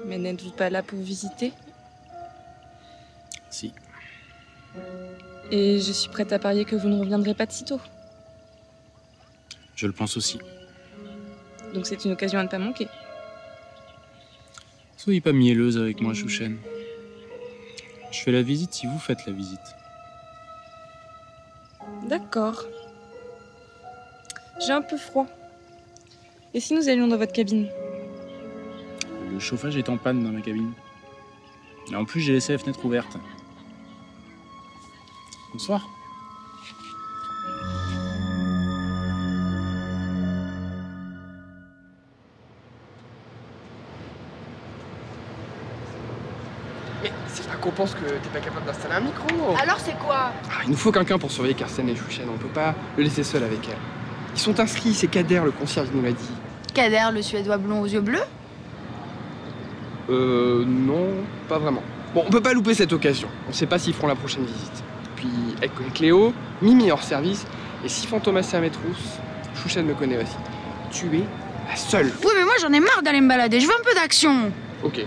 Mais n'êtes-vous pas là pour visiter?
Si.
Et je suis prête à parier que vous ne reviendrez pas de sitôt.
Je le pense aussi.
Donc c'est une occasion à ne pas manquer.
Soyez pas mielleuse avec moi, Chouchen. Je fais la visite si vous faites la visite.
D'accord. J'ai un peu froid. Et si nous allions dans votre cabine?
Le chauffage est en panne dans ma cabine. Et en plus, j'ai laissé la fenêtre ouverte. Bonsoir.
Mais c'est pas qu'on pense que t'es pas capable d'installer un micro.
Alors c'est quoi?
Il nous faut quelqu'un pour surveiller Carsten et Chouchen. On peut pas le laisser seul avec elle. Ils sont inscrits, c'est Kader, le concierge, nous l'a dit.
Kader, le Suédois blond aux yeux bleus?
Non, pas vraiment. Bon, on peut pas louper cette occasion. On sait pas s'ils feront la prochaine visite. Puis, elle connaît Cléo, Mimi est hors service, et si Fantomas est à Métrousse, Chouchen me connaît aussi. Tu es la seule.
Oui, mais moi j'en ai marre d'aller me balader, je veux un peu d'action.
Ok,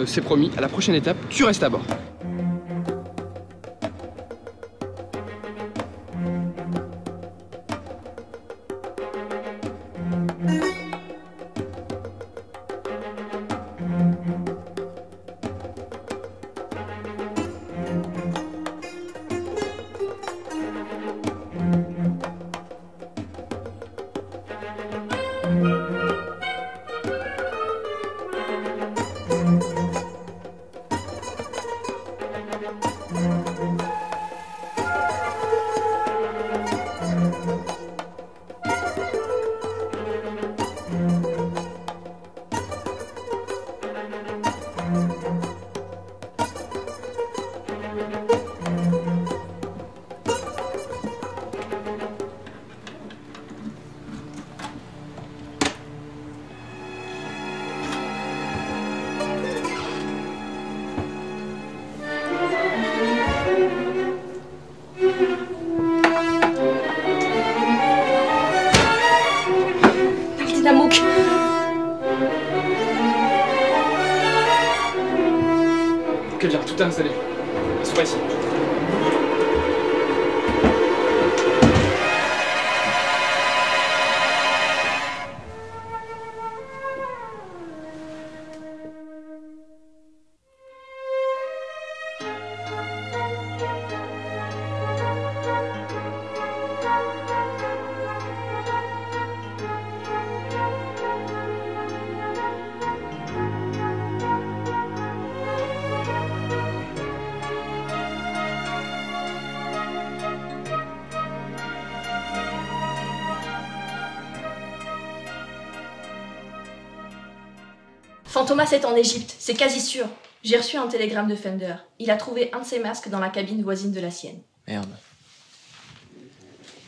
c'est promis, à la prochaine étape, tu restes à bord. Ok, bien, tout est installé. Assois ici.
Fantomas est en Égypte, c'est quasi sûr. J'ai reçu un télégramme de Fender. Il a trouvé un de ses masques dans la cabine voisine de la sienne.
Merde.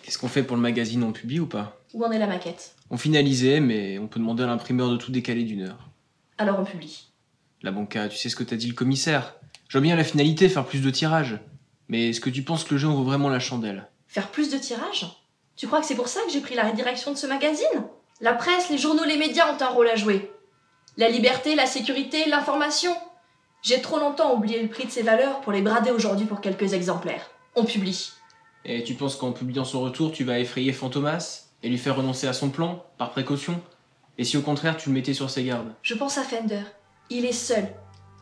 Qu'est-ce qu'on fait pour le magazine? On publie ou pas?
Où en est la maquette?
On finalisait, mais on peut demander à l'imprimeur de tout décaler d'1 heure.
Alors on publie.
La banca, tu sais ce que t'as dit le commissaire? Je vois bien la finalité, faire plus de tirages. Mais est-ce que tu penses que le jeu en vaut vraiment la chandelle?
Faire plus de tirages? Tu crois que c'est pour ça que j'ai pris la rédirection de ce magazine? La presse, les journaux, les médias ont un rôle à jouer. La liberté, la sécurité, l'information. J'ai trop longtemps oublié le prix de ces valeurs pour les brader aujourd'hui pour quelques exemplaires. On publie.
Et tu penses qu'en publiant son retour, tu vas effrayer Fantomas et lui faire renoncer à son plan, par précaution? Et si au contraire, tu le mettais sur ses gardes?
Je pense à Fender. Il est seul,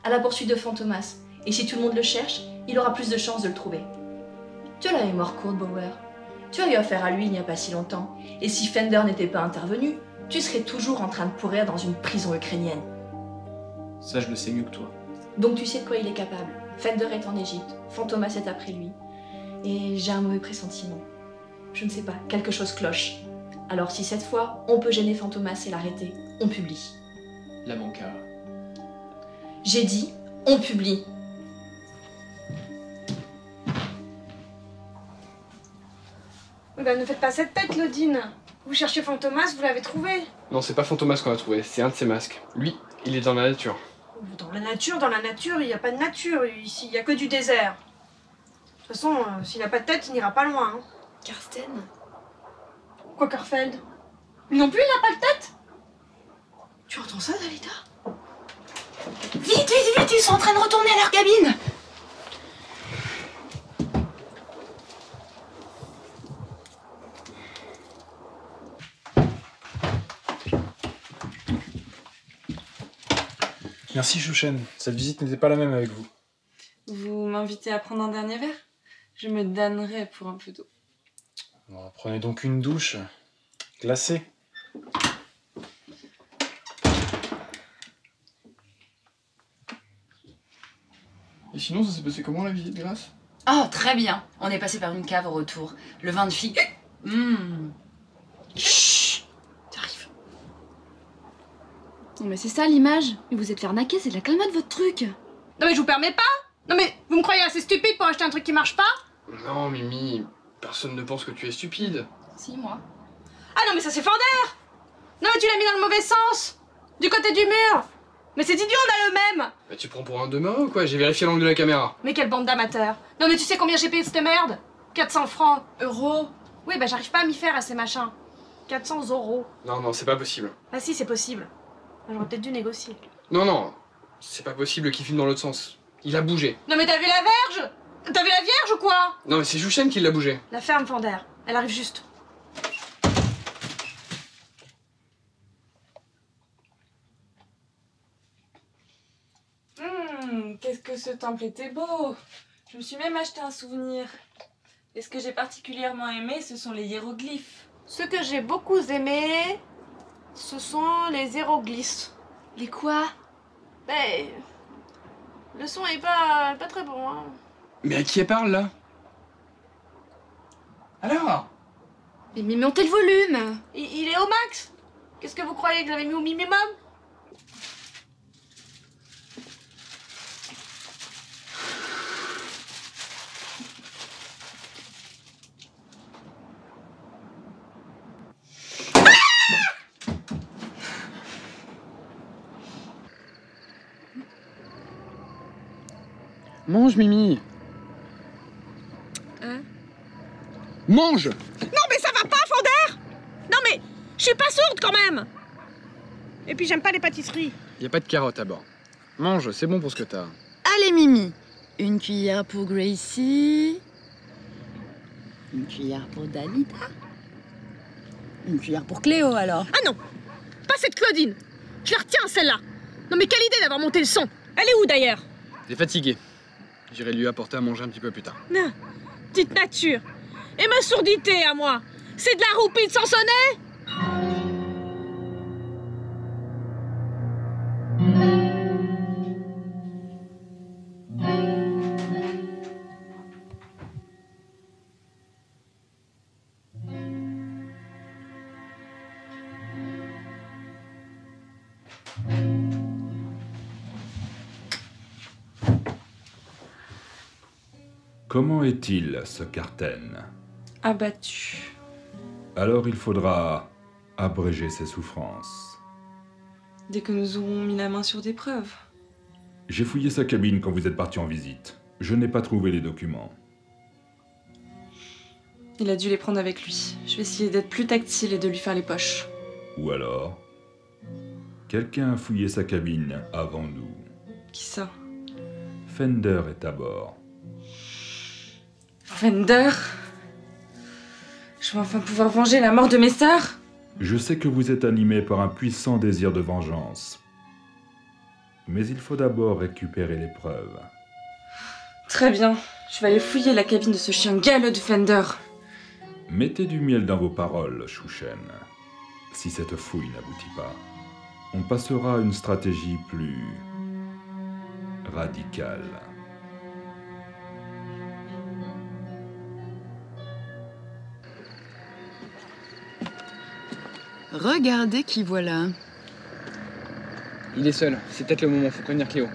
à la poursuite de Fantomas. Et si tout le monde le cherche, il aura plus de chances de le trouver. Tu as la mémoire courte, Bauer. Tu as eu affaire à lui il n'y a pas si longtemps. Et si Fender n'était pas intervenu, tu serais toujours en train de pourrir dans une prison ukrainienne.
Ça, je le sais mieux que toi.
Donc tu sais de quoi il est capable. Fender est en Égypte, Fantomas est après lui. Et j'ai un mauvais pressentiment. Je ne sais pas, quelque chose cloche. Alors si cette fois, on peut gêner Fantomas et l'arrêter, on publie.
La banca.
J'ai dit, on publie.
Bah, ne faites pas cette tête, Claudine. Vous cherchez Fantomas, vous l'avez trouvé.
Non, c'est pas Fantomas qu'on a trouvé, c'est un de ses masques. Lui, il est dans la nature.
Dans la nature, il n'y a pas de nature. Ici, il n'y a que du désert. De toute façon, s'il n'a pas de tête, il n'ira pas loin. Hein.
Karsten?
Quoi, Karfeld?
Lui non plus, il n'a pas de tête?
Tu entends ça, Dalida?
Vite, ils sont en train de retourner à leur cabine.
Merci Chouchen, cette visite n'était pas la même avec vous.
Vous m'invitez à prendre un dernier verre? Je me damnerais pour un peu d'eau.
Bon, prenez donc une douche glacée.
Et sinon, ça s'est passé comment la visite, Grâce?
Oh, très bien. On est passé par une cave au retour. Le vin de figue.
Chut! T'arrives. Non mais c'est ça l'image. Mais vous êtes fait arnaquer, c'est de la calmade votre truc.
Non mais je vous permets pas. Non mais vous me croyez assez stupide pour acheter un truc qui marche pas?
Non, Mimi, personne ne pense que tu es stupide.
Si, moi.
Ah non mais ça c'est Fender. Non mais tu l'as mis dans le mauvais sens. Du côté du mur. Mais c'est idiot, on a le même.
Bah tu prends pour un demeuré ou quoi? J'ai vérifié l'angle de la caméra.
Mais quelle bande d'amateurs. Non mais tu sais combien j'ai payé cette merde? 400 francs.
Euros?
Oui bah j'arrive pas à m'y faire à ces machins. 400 euros.
Non, c'est pas possible.
Ah si, c'est possible. J'aurais peut-être dû négocier.
Non, c'est pas possible qu'il filme dans l'autre sens. Il a bougé.
Non mais t'as vu la verge? T'as vu la vierge ou quoi?
Non mais c'est Chouchen qui l'a bougé.
La ferme Fender. Elle arrive juste.
Qu'est-ce que ce temple était beau! Je me suis même acheté un souvenir. Et ce que j'ai particulièrement aimé, ce sont les hiéroglyphes.
Ce que j'ai beaucoup aimé, ce sont les hiéroglyphes.
Les quoi?
Ben, le son est pas très bon, hein.
Mais à qui elle parle là? Alors?
Mais montez le volume!
Il est au max. Qu'est-ce que vous croyez que j'avais mis au minimum?
Mange, Mimi.
Hein?
Mange!
Non mais ça va pas, Fonder! Non mais, je suis pas sourde quand même! Et puis j'aime pas les pâtisseries.
Y a pas de carottes à bord. Mange, c'est bon pour ce que t'as.
Allez, Mimi. Une cuillère pour Gracie. Une cuillère pour Dalida. Une cuillère pour Cléo, alors.
Ah non! Pas cette Claudine! Je la retiens, celle-là! Non mais quelle idée d'avoir monté le son! Elle est où d'ailleurs?
T'es fatigué. J'irai lui apporter à manger un petit peu plus tard.
Non, petite nature! Et ma sourdité à moi! C'est de la roupie de Sansonnet?
Comment est-il, ce Carten?
Abattu.
Alors il faudra abréger ses souffrances.
Dès que nous aurons mis la main sur des preuves.
J'ai fouillé sa cabine quand vous êtes parti en visite. Je n'ai pas trouvé les documents.
Il a dû les prendre avec lui. Je vais essayer d'être plus tactile et de lui faire les poches.
Ou alors, quelqu'un a fouillé sa cabine avant nous.
Qui ça?
Fender est à bord.
Fender? Je vais enfin pouvoir venger la mort de mes sœurs?
Je sais que vous êtes animé par un puissant désir de vengeance. Mais il faut d'abord récupérer les preuves.
Très bien. Je vais aller fouiller la cabine de ce chien galeux de Fender.
Mettez du miel dans vos paroles, Chouchen. Si cette fouille n'aboutit pas, on passera à une stratégie plus radicale.
Regardez qui voilà.
Il est seul. C'est peut-être le moment. Faut prévenir Cléo.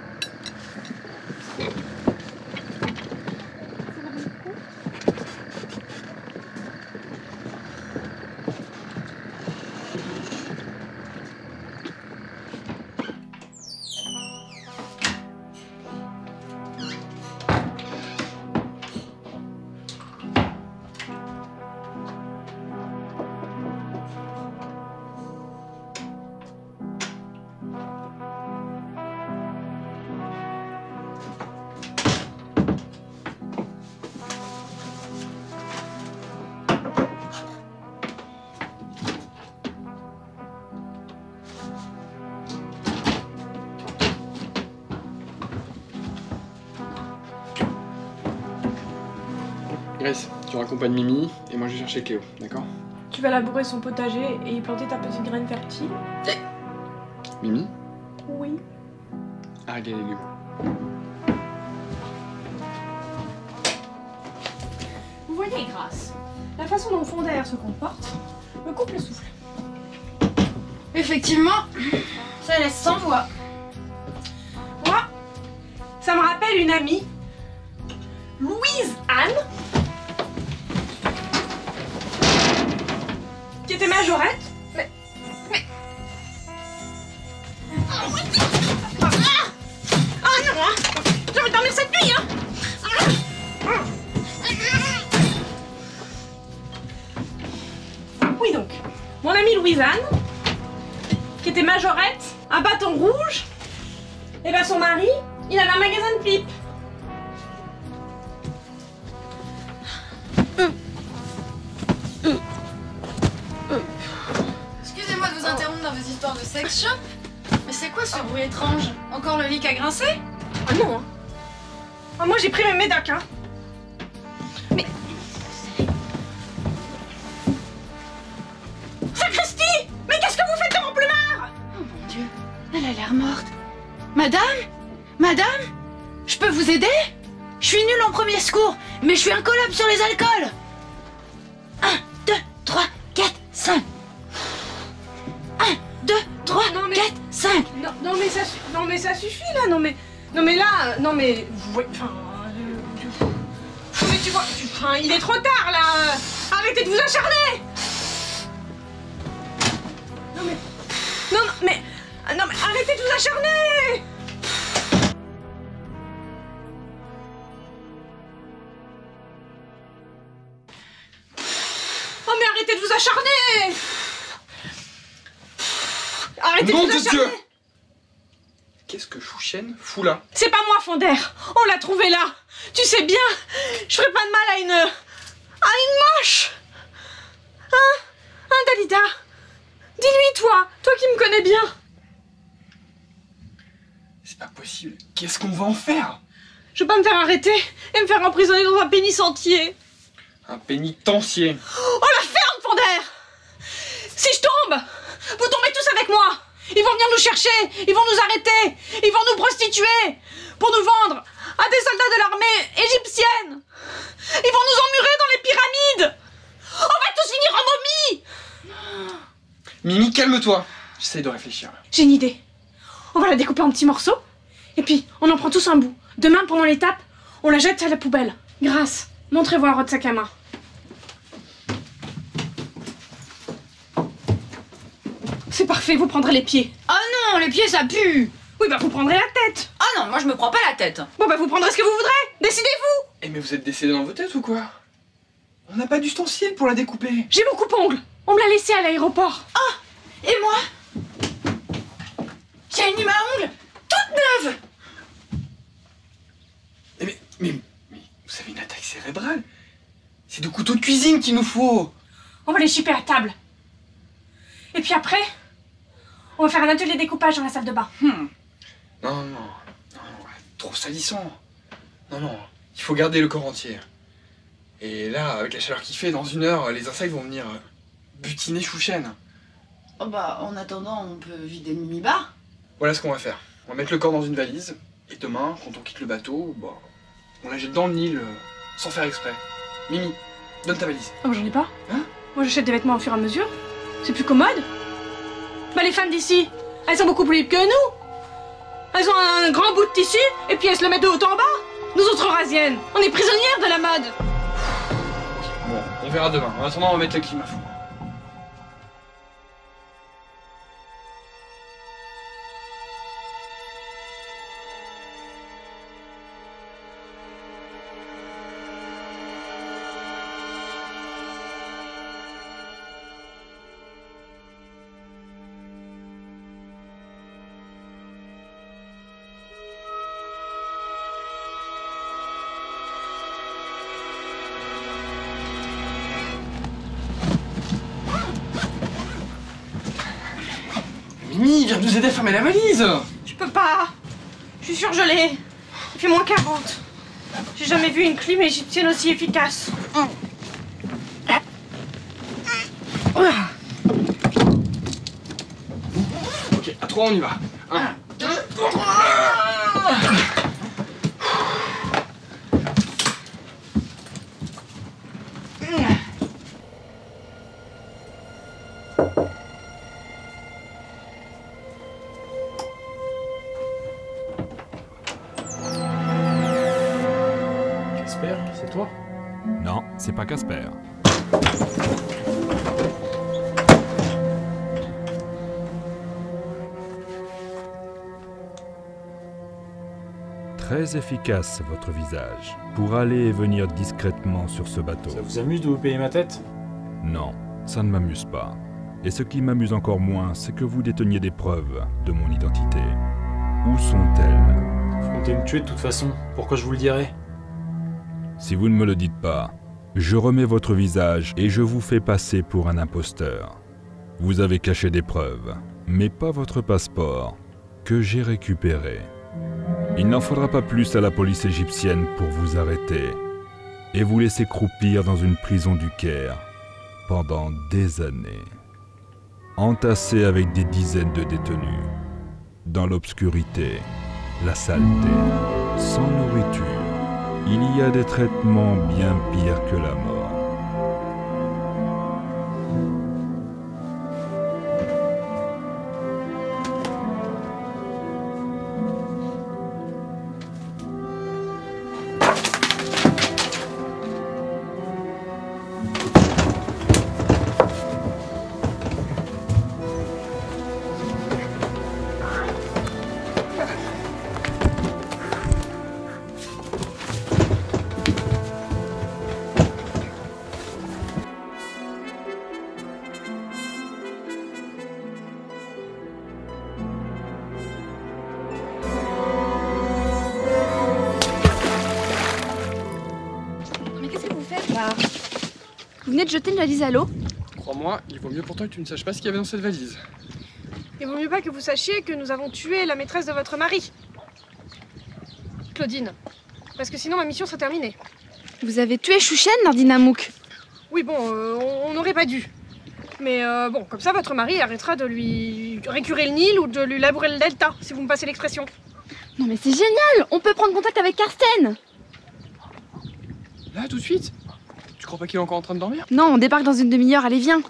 Grace, tu raccompagnes Mimi et moi je vais chercher Cléo, d'accord?
Tu vas labourer son potager et y planter ta petite graine fertile.
Mimi,
Oui.
arrête les légumes.
Vous voyez, Grace, la façon dont Fonder se comporte me coupe le souffle.
Effectivement, ça laisse sans voix.
Moi, ça me rappelle une amie, Louise Anne, qui était majorette, mais... Ah non, hein. Je vais dormir cette nuit, hein. Oui donc, mon amie Louise Anne, qui était majorette, un bâton rouge, et ben son mari, il avait un magasin de pipes.
Excusez-moi de vous interrompre dans vos histoires de sex shop, mais c'est quoi ce bruit étrange? Encore le lit qui a grincé?
Ah non, hein. Ah, moi j'ai pris mes médocs, hein. Mais... Sacristie! Mais qu'est-ce que vous faites de mon plumard?
Oh mon Dieu, elle a l'air morte. Madame? Madame? Je peux vous aider? Je suis nulle en premier secours, mais je suis incollable sur les alcools. 1, 2, 3, 4, 5. 1, 2, 3, 4, 5.
Non mais ça suffit là, non mais là, non mais vous voyez, enfin, mais tu vois, enfin, il est trop tard là. Arrêtez de vous acharner. Non mais arrêtez de vous acharner. Oh mais arrêtez de vous acharner. Arrêtez de vous acharner.
Qu'est-ce que Chouchen fout là?
C'est pas moi, Fonder. On l'a trouvé là. Tu sais bien, je ferai pas de mal à une moche. Hein, Dalida? Dis-lui, toi qui me connais bien.
C'est pas possible. Qu'est-ce qu'on va en faire?
Je veux pas me faire arrêter et me faire emprisonner dans un pénitencier.
Un pénitencier.
Oh la ferme, Fonder! Si je tombe, vous tombez tous avec moi. Ils vont venir nous chercher, ils vont nous arrêter, ils vont nous prostituer pour nous vendre à des soldats de l'armée égyptienne. Ils vont nous emmurer dans les pyramides. On va tous finir en momie.
Mimi, calme-toi. J'essaie de réfléchir.
J'ai une idée. On va la découper en petits morceaux et puis on en prend tous un bout. Demain, pendant l'étape, on la jette à la poubelle. Grâce, montrez-voir votre sac à main. C'est parfait, vous prendrez les pieds.
Oh non, les pieds ça pue.
Oui, bah vous prendrez la tête.
Ah non, moi je me prends pas la tête.
Bon bah vous prendrez ce que vous voudrez. Décidez-vous.
Eh mais vous êtes décédés dans vos têtes ou quoi? On n'a pas d'ustensile pour la découper.
J'ai mon coupe-ongle. On me l'a laissé à l'aéroport.
Ah, et moi? J'ai une lime à ongles toute neuve.
Mais vous avez une attaque cérébrale. C'est de couteaux de cuisine qu'il nous faut.
On va les chipper à table. Et puis après, on va faire un atelier découpage dans la salle de bain.
Non, trop salissant. Non, il faut garder le corps entier. Et là, avec la chaleur qu'il fait, dans 1 heure, les insectes vont venir butiner Chouchen.
Oh bah, en attendant, on peut vider le mini-bar.
Voilà ce qu'on va faire. On va mettre le corps dans une valise, et demain, quand on quitte le bateau, bah, on la jette dans le Nil, sans faire exprès. Mimi, donne ta valise.
Oh, j'en ai pas.
Hein?
Moi, j'achète des vêtements au fur et à mesure. C'est plus commode. Bah, les femmes d'ici, elles sont beaucoup plus libres que nous. Elles ont un grand bout de tissu, et puis elles se le mettent de haut en bas. Nous autres Eurasiennes, on est prisonnières de la mode.
Bon, on verra demain. En attendant, on va mettre le clim à fond. Mimi, viens nous aider à fermer la valise.
Je peux pas. Je suis surgelée. Il fait -40. J'ai jamais vu une clim égyptienne aussi efficace.
Ok, à 3 on y va. 1, 2, 3.
Casper, c'est toi?
Non, c'est pas Casper. Très efficace, votre visage, pour aller et venir discrètement sur ce bateau.
Ça vous amuse de vous payer ma tête?
Non, ça ne m'amuse pas. Et ce qui m'amuse encore moins, c'est que vous déteniez des preuves de mon identité. Où sont-elles?
Vous comptez me tuer de toute façon, pourquoi je vous le dirais?
Si vous ne me le dites pas, je remets votre visage et je vous fais passer pour un imposteur. Vous avez caché des preuves, mais pas votre passeport, que j'ai récupéré. Il n'en faudra pas plus à la police égyptienne pour vous arrêter et vous laisser croupir dans une prison du Caire pendant des années, entassé avec des dizaines de détenus, dans l'obscurité, la saleté, sans nourriture. Il y a des traitements bien pires que la mort.
Vous venez de jeter une valise à l'eau?
Crois-moi, il vaut mieux pour toi que tu ne saches pas ce qu'il y avait dans cette valise.
Il vaut mieux pas que vous sachiez que nous avons tué la maîtresse de votre mari. Claudine. Parce que sinon ma mission serait terminée.
Vous avez tué Chouchen, Nardine Amouk?
Oui bon, on n'aurait pas dû. Mais bon, comme ça votre mari arrêtera de lui récurer le Nil ou de lui labourer le delta, si vous me passez l'expression.
Non mais c'est génial! On peut prendre contact avec Karsten!
Là, tout de suite? Tu crois pas qu'il est encore en train de dormir?
Non, on débarque dans une demi-heure, allez viens!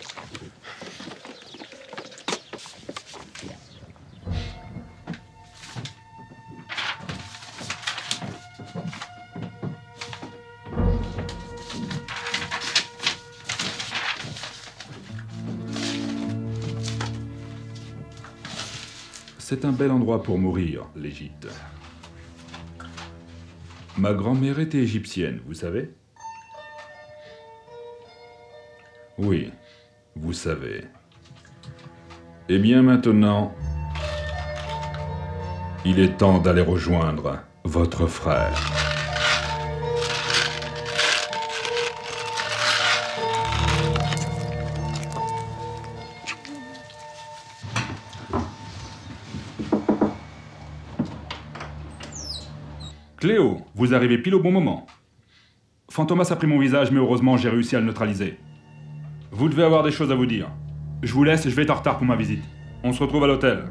C'est un bel endroit pour mourir, l'Égypte. Ma grand-mère était égyptienne, vous savez? Oui, vous savez. Eh bien maintenant, il est temps d'aller rejoindre votre frère. Cléo, vous arrivez pile au bon moment. Fantomas a pris mon visage, mais heureusement, j'ai réussi à le neutraliser. Vous devez avoir des choses à vous dire. Je vous laisse, je vais être en retard pour ma visite. On se retrouve à l'hôtel.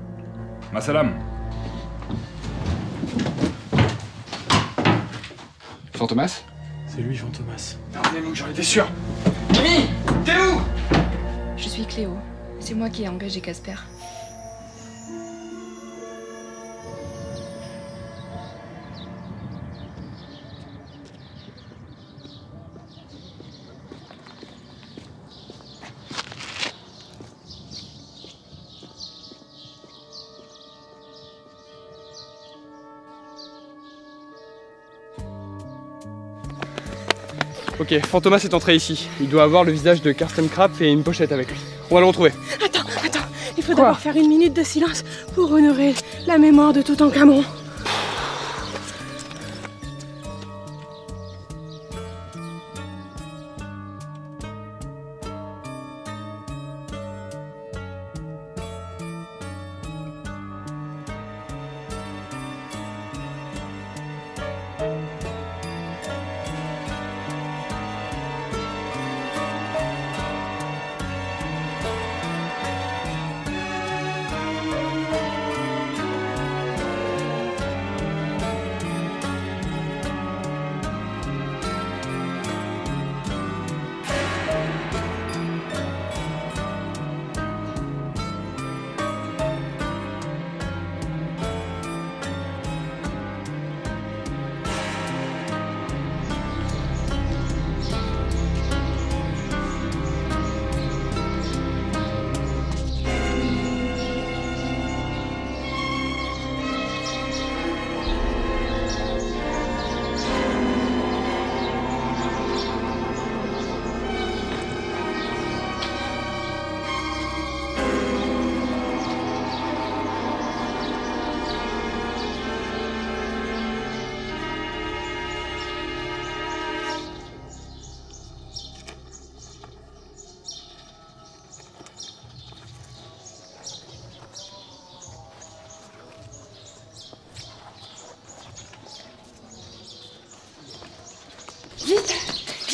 Ma salam.
Fantomas?
C'est lui, Fantomas.
Non, j'en étais sûr. Mimi, t'es où?
Je suis Cléo. C'est moi qui ai engagé Casper.
Ok, Fantomas est entré ici. Il doit avoir le visage de Karsten Krapp et une pochette avec lui. On va le retrouver.
Attends, il faut d'abord faire une minute de silence pour honorer la mémoire de Toutankhamon.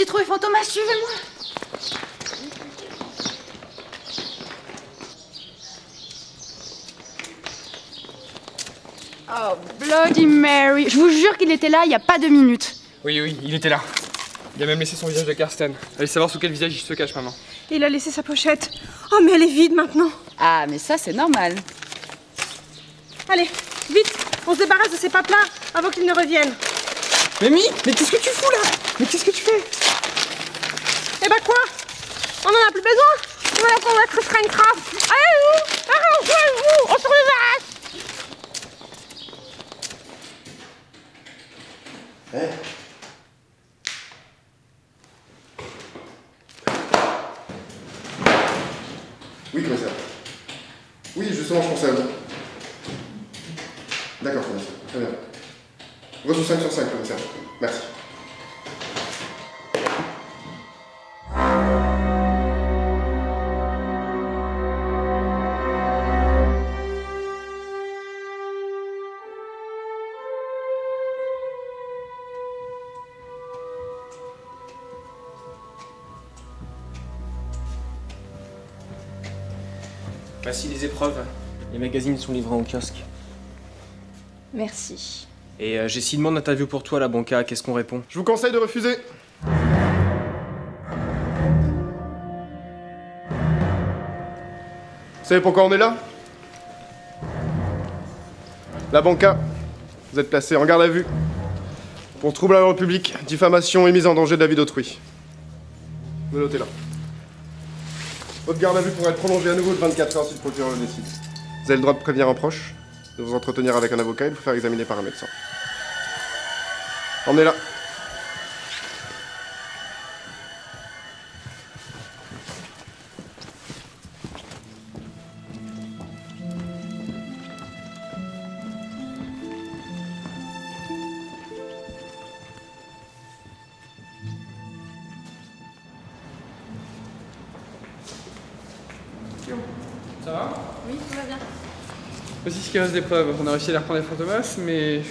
J'ai trouvé Fantomas, suivez-moi. Oh, Bloody Mary. Je vous jure qu'il était là il y a pas 2 minutes.
Oui, oui, il était là. Il a même laissé son visage de Karsten. Allez savoir sous quel visage il se cache maintenant.
Et il a laissé sa pochette. Oh, mais elle est vide maintenant.
Ah, mais ça, c'est normal.
Allez, vite, on se débarrasse de ces papes-là avant qu'ils ne reviennent.
Mamie, mais qu'est-ce que tu fous là? Mais qu'est-ce que tu fais?
Eh bah quoi? On en a plus besoin? Voilà qu'on va créer une craft. Allez-vous! Arrangez-vous! On se débarrasse!
Hey. Oui, commissaire. Oui, justement, je pensais à vous. D'accord, commissaire. Très bien. Reçu 5 sur 5, commissaire. Merci.
Voici les épreuves. Les magazines sont livrés en kiosque.
Merci.
Et j'ai 6 demandes d'interview pour toi, la banca. Qu'est-ce qu'on répond?
Je vous conseille de refuser. Vous savez pourquoi on est là? La banca, vous êtes placé en garde à vue pour trouble à l'ordre public, diffamation et mise en danger de la vie d'autrui. Vous notez là. Votre garde à vue pourrait être prolongée à nouveau de 24 heures si le procureur le décide. Vous avez le droit de prévenir un proche, de vous entretenir avec un avocat et de vous faire examiner par un médecin. Emmenez-la.
Ça va?
Oui, tout va bien.
Voici ce qui reste d'épreuves. On a réussi à les reprendre les Fantomas, mais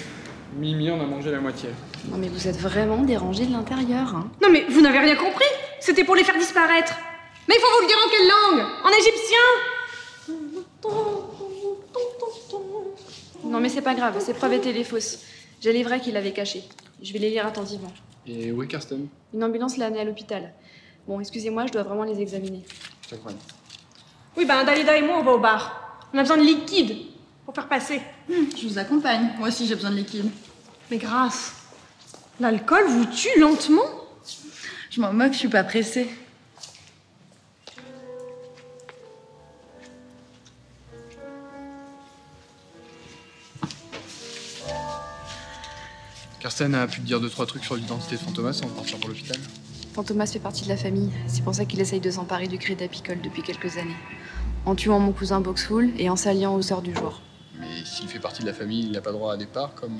Mimi en a mangé la moitié.
Non mais vous êtes vraiment dérangés de l'intérieur, hein.
Non mais vous n'avez rien compris. C'était pour les faire disparaître. Mais il faut vous le dire en quelle langue? En égyptien?
Non mais c'est pas grave, ces preuves étaient les fausses. J'ai les vrais qu'il avait cachés. Je vais les lire attentivement.
Et où est Karsten?
Une ambulance l'a amené à l'hôpital. Bon, excusez-moi, je dois vraiment les examiner.
Je te crois.
Oui, ben Dalida et moi, on va au bar. On a besoin de liquide pour faire passer.
Je vous accompagne. Moi aussi, j'ai besoin de liquide.
Mais grâce, l'alcool vous tue lentement.
Je m'en moque, je suis pas pressée.
Karsten a pu te dire 2-3 trucs sur l'identité de Fantomas avant de partir pour l'hôpital.
Fantomas fait partie de la famille. C'est pour ça qu'il essaye de s'emparer du crédit apicole depuis quelques années. En tuant mon cousin Boxfool et en s'alliant aux Sœurs du Jour.
Mais s'il fait partie de la famille, il n'a pas droit à des parts comme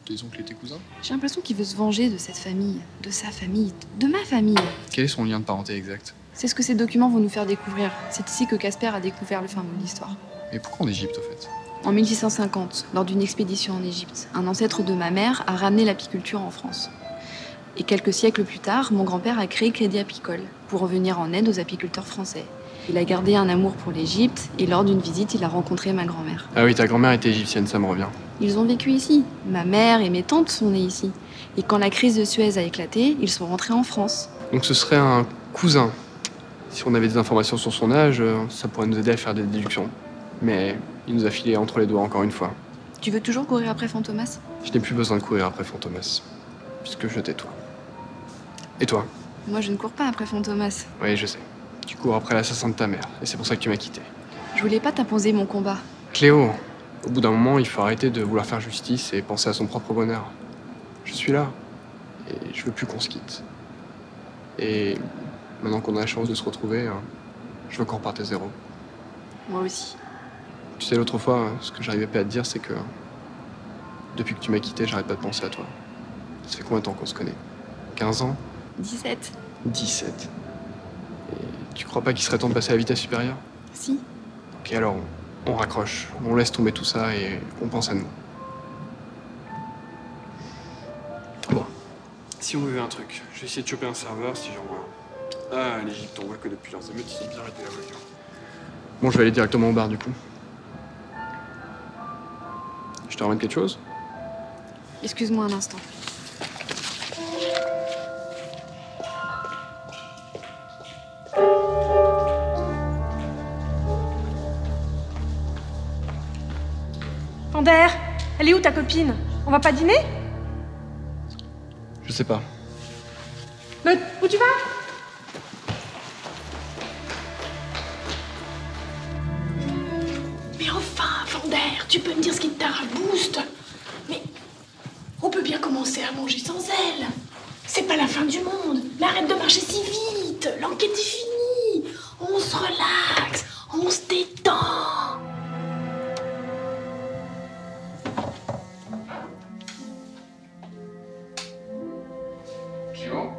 tes oncles et tes cousins?
J'ai l'impression qu'il veut se venger de cette famille, de sa famille, de ma famille.
Quel est son lien de parenté exact?
C'est ce que ces documents vont nous faire découvrir. C'est ici que Casper a découvert le fin mot de l'histoire.
Mais pourquoi en Égypte, au fait?
En 1650, lors d'une expédition en Égypte, un ancêtre de ma mère a ramené l'apiculture en France. Et quelques siècles plus tard, mon grand-père a créé Crédit Apicole pour revenir en aide aux apiculteurs français. Il a gardé un amour pour l'Égypte et lors d'une visite, il a rencontré ma grand-mère.
Ah oui, ta grand-mère était égyptienne, ça me revient.
Ils ont vécu ici. Ma mère et mes tantes sont nées ici. Et quand la crise de Suez a éclaté, ils sont rentrés en France.
Donc ce serait un cousin. Si on avait des informations sur son âge, ça pourrait nous aider à faire des déductions. Mais il nous a filé entre les doigts encore une fois.
Tu veux toujours courir après Fantomas?
Je n'ai plus besoin de courir après Fantomas, puisque je tais toi. Et toi?
Moi, je ne cours pas après Fantomas.
Oui, je sais. Tu cours après l'assassin de ta mère, et c'est pour ça que tu m'as quitté.
Je voulais pas t'imposer mon combat.
Cléo, au bout d'un moment, il faut arrêter de vouloir faire justice et penser à son propre bonheur. Je suis là, et je veux plus qu'on se quitte. Et maintenant qu'on a la chance de se retrouver, je veux qu'on reparte à zéro.
Moi aussi.
Tu sais, l'autre fois, ce que j'arrivais pas à te dire, c'est que depuis que tu m'as quitté, j'arrête pas de penser à toi. Ça fait combien de temps qu'on se connaît? 15 ans?
17.
17. Et tu crois pas qu'il serait temps de passer à la vitesse supérieure?
Si.
Ok, alors on raccroche, on laisse tomber tout ça et on pense à nous. Bon, si Si on veut un truc, je vais essayer de choper un serveur si j'en vois. Ah, l'Égypte, on voit que depuis leurs émeutes, ils ont bien arrêté la voiture. Bon, je vais aller directement au bar du coup. Je te ramène quelque chose?
Excuse-moi un instant.
Fender, elle est où ta copine? On va pas dîner?
Je sais pas.
Mais où tu vas?
Mais enfin, Fender, tu peux me dire ce qui te tarabouste? Mais on peut bien commencer à manger sans elle. C'est pas la fin du monde. Mais arrête de marcher si vite. L'enquête est finie. On se relaxe. On se détend.
Cléo?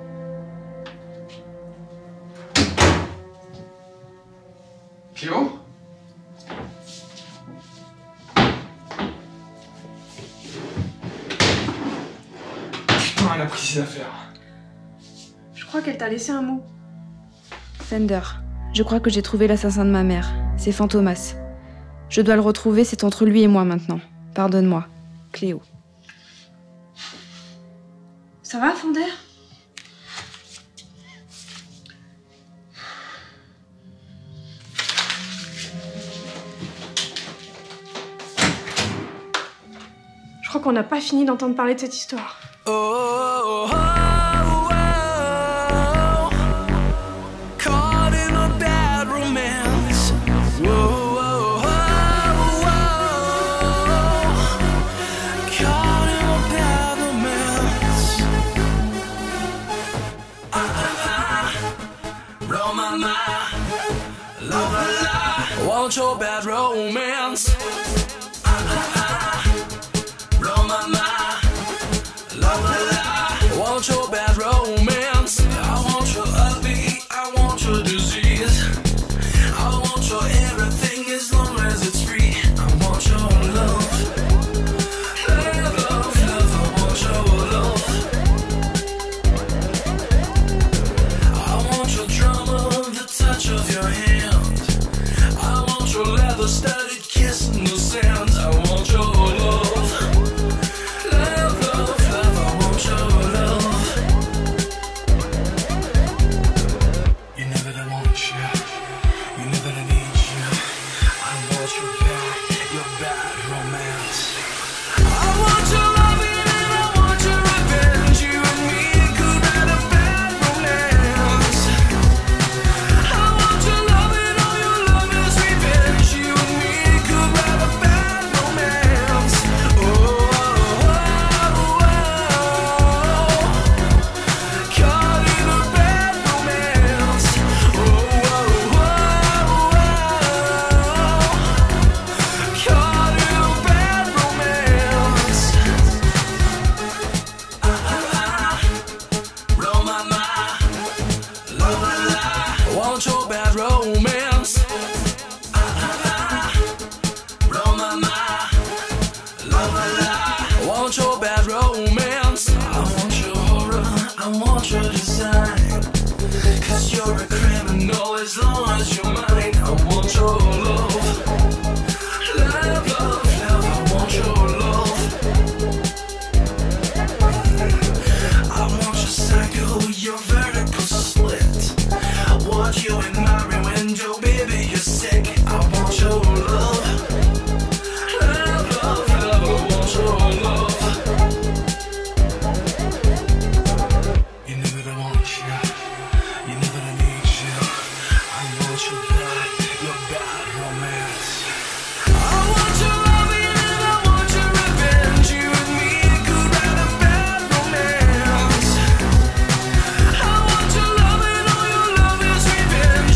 Cléo? Putain, elle a pris ses affaires.
Je crois qu'elle t'a laissé un mot.
Fender, je crois que j'ai trouvé l'assassin de ma mère. C'est Fantomas. Je dois le retrouver, c'est entre lui et moi maintenant. Pardonne-moi. Cléo.
Ça va, Fender? Je crois qu'on n'a pas fini d'entendre parler de cette histoire.
Caught in a bad romance. Caught in a bad romance. Romana, la, want your bad romance. I want your bad romance. I want your ugly, I want your disease. I want your everything as long as it's free. I want your love. Love, love, love, I want your love. I want your drama, the touch of your hand. I want your leather-studded kiss in the sand. I want your love.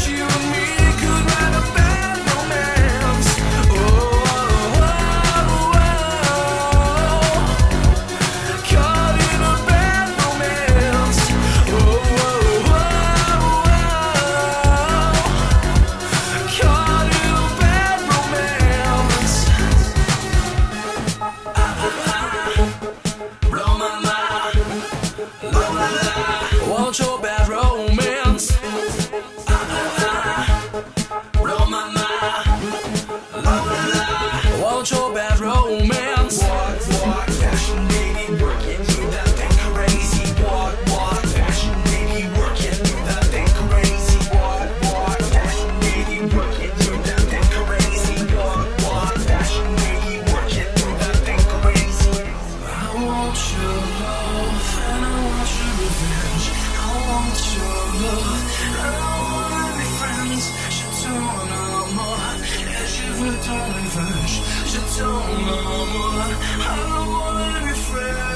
You dans les vaches. Je tombe en moi, I don't wanna be friends.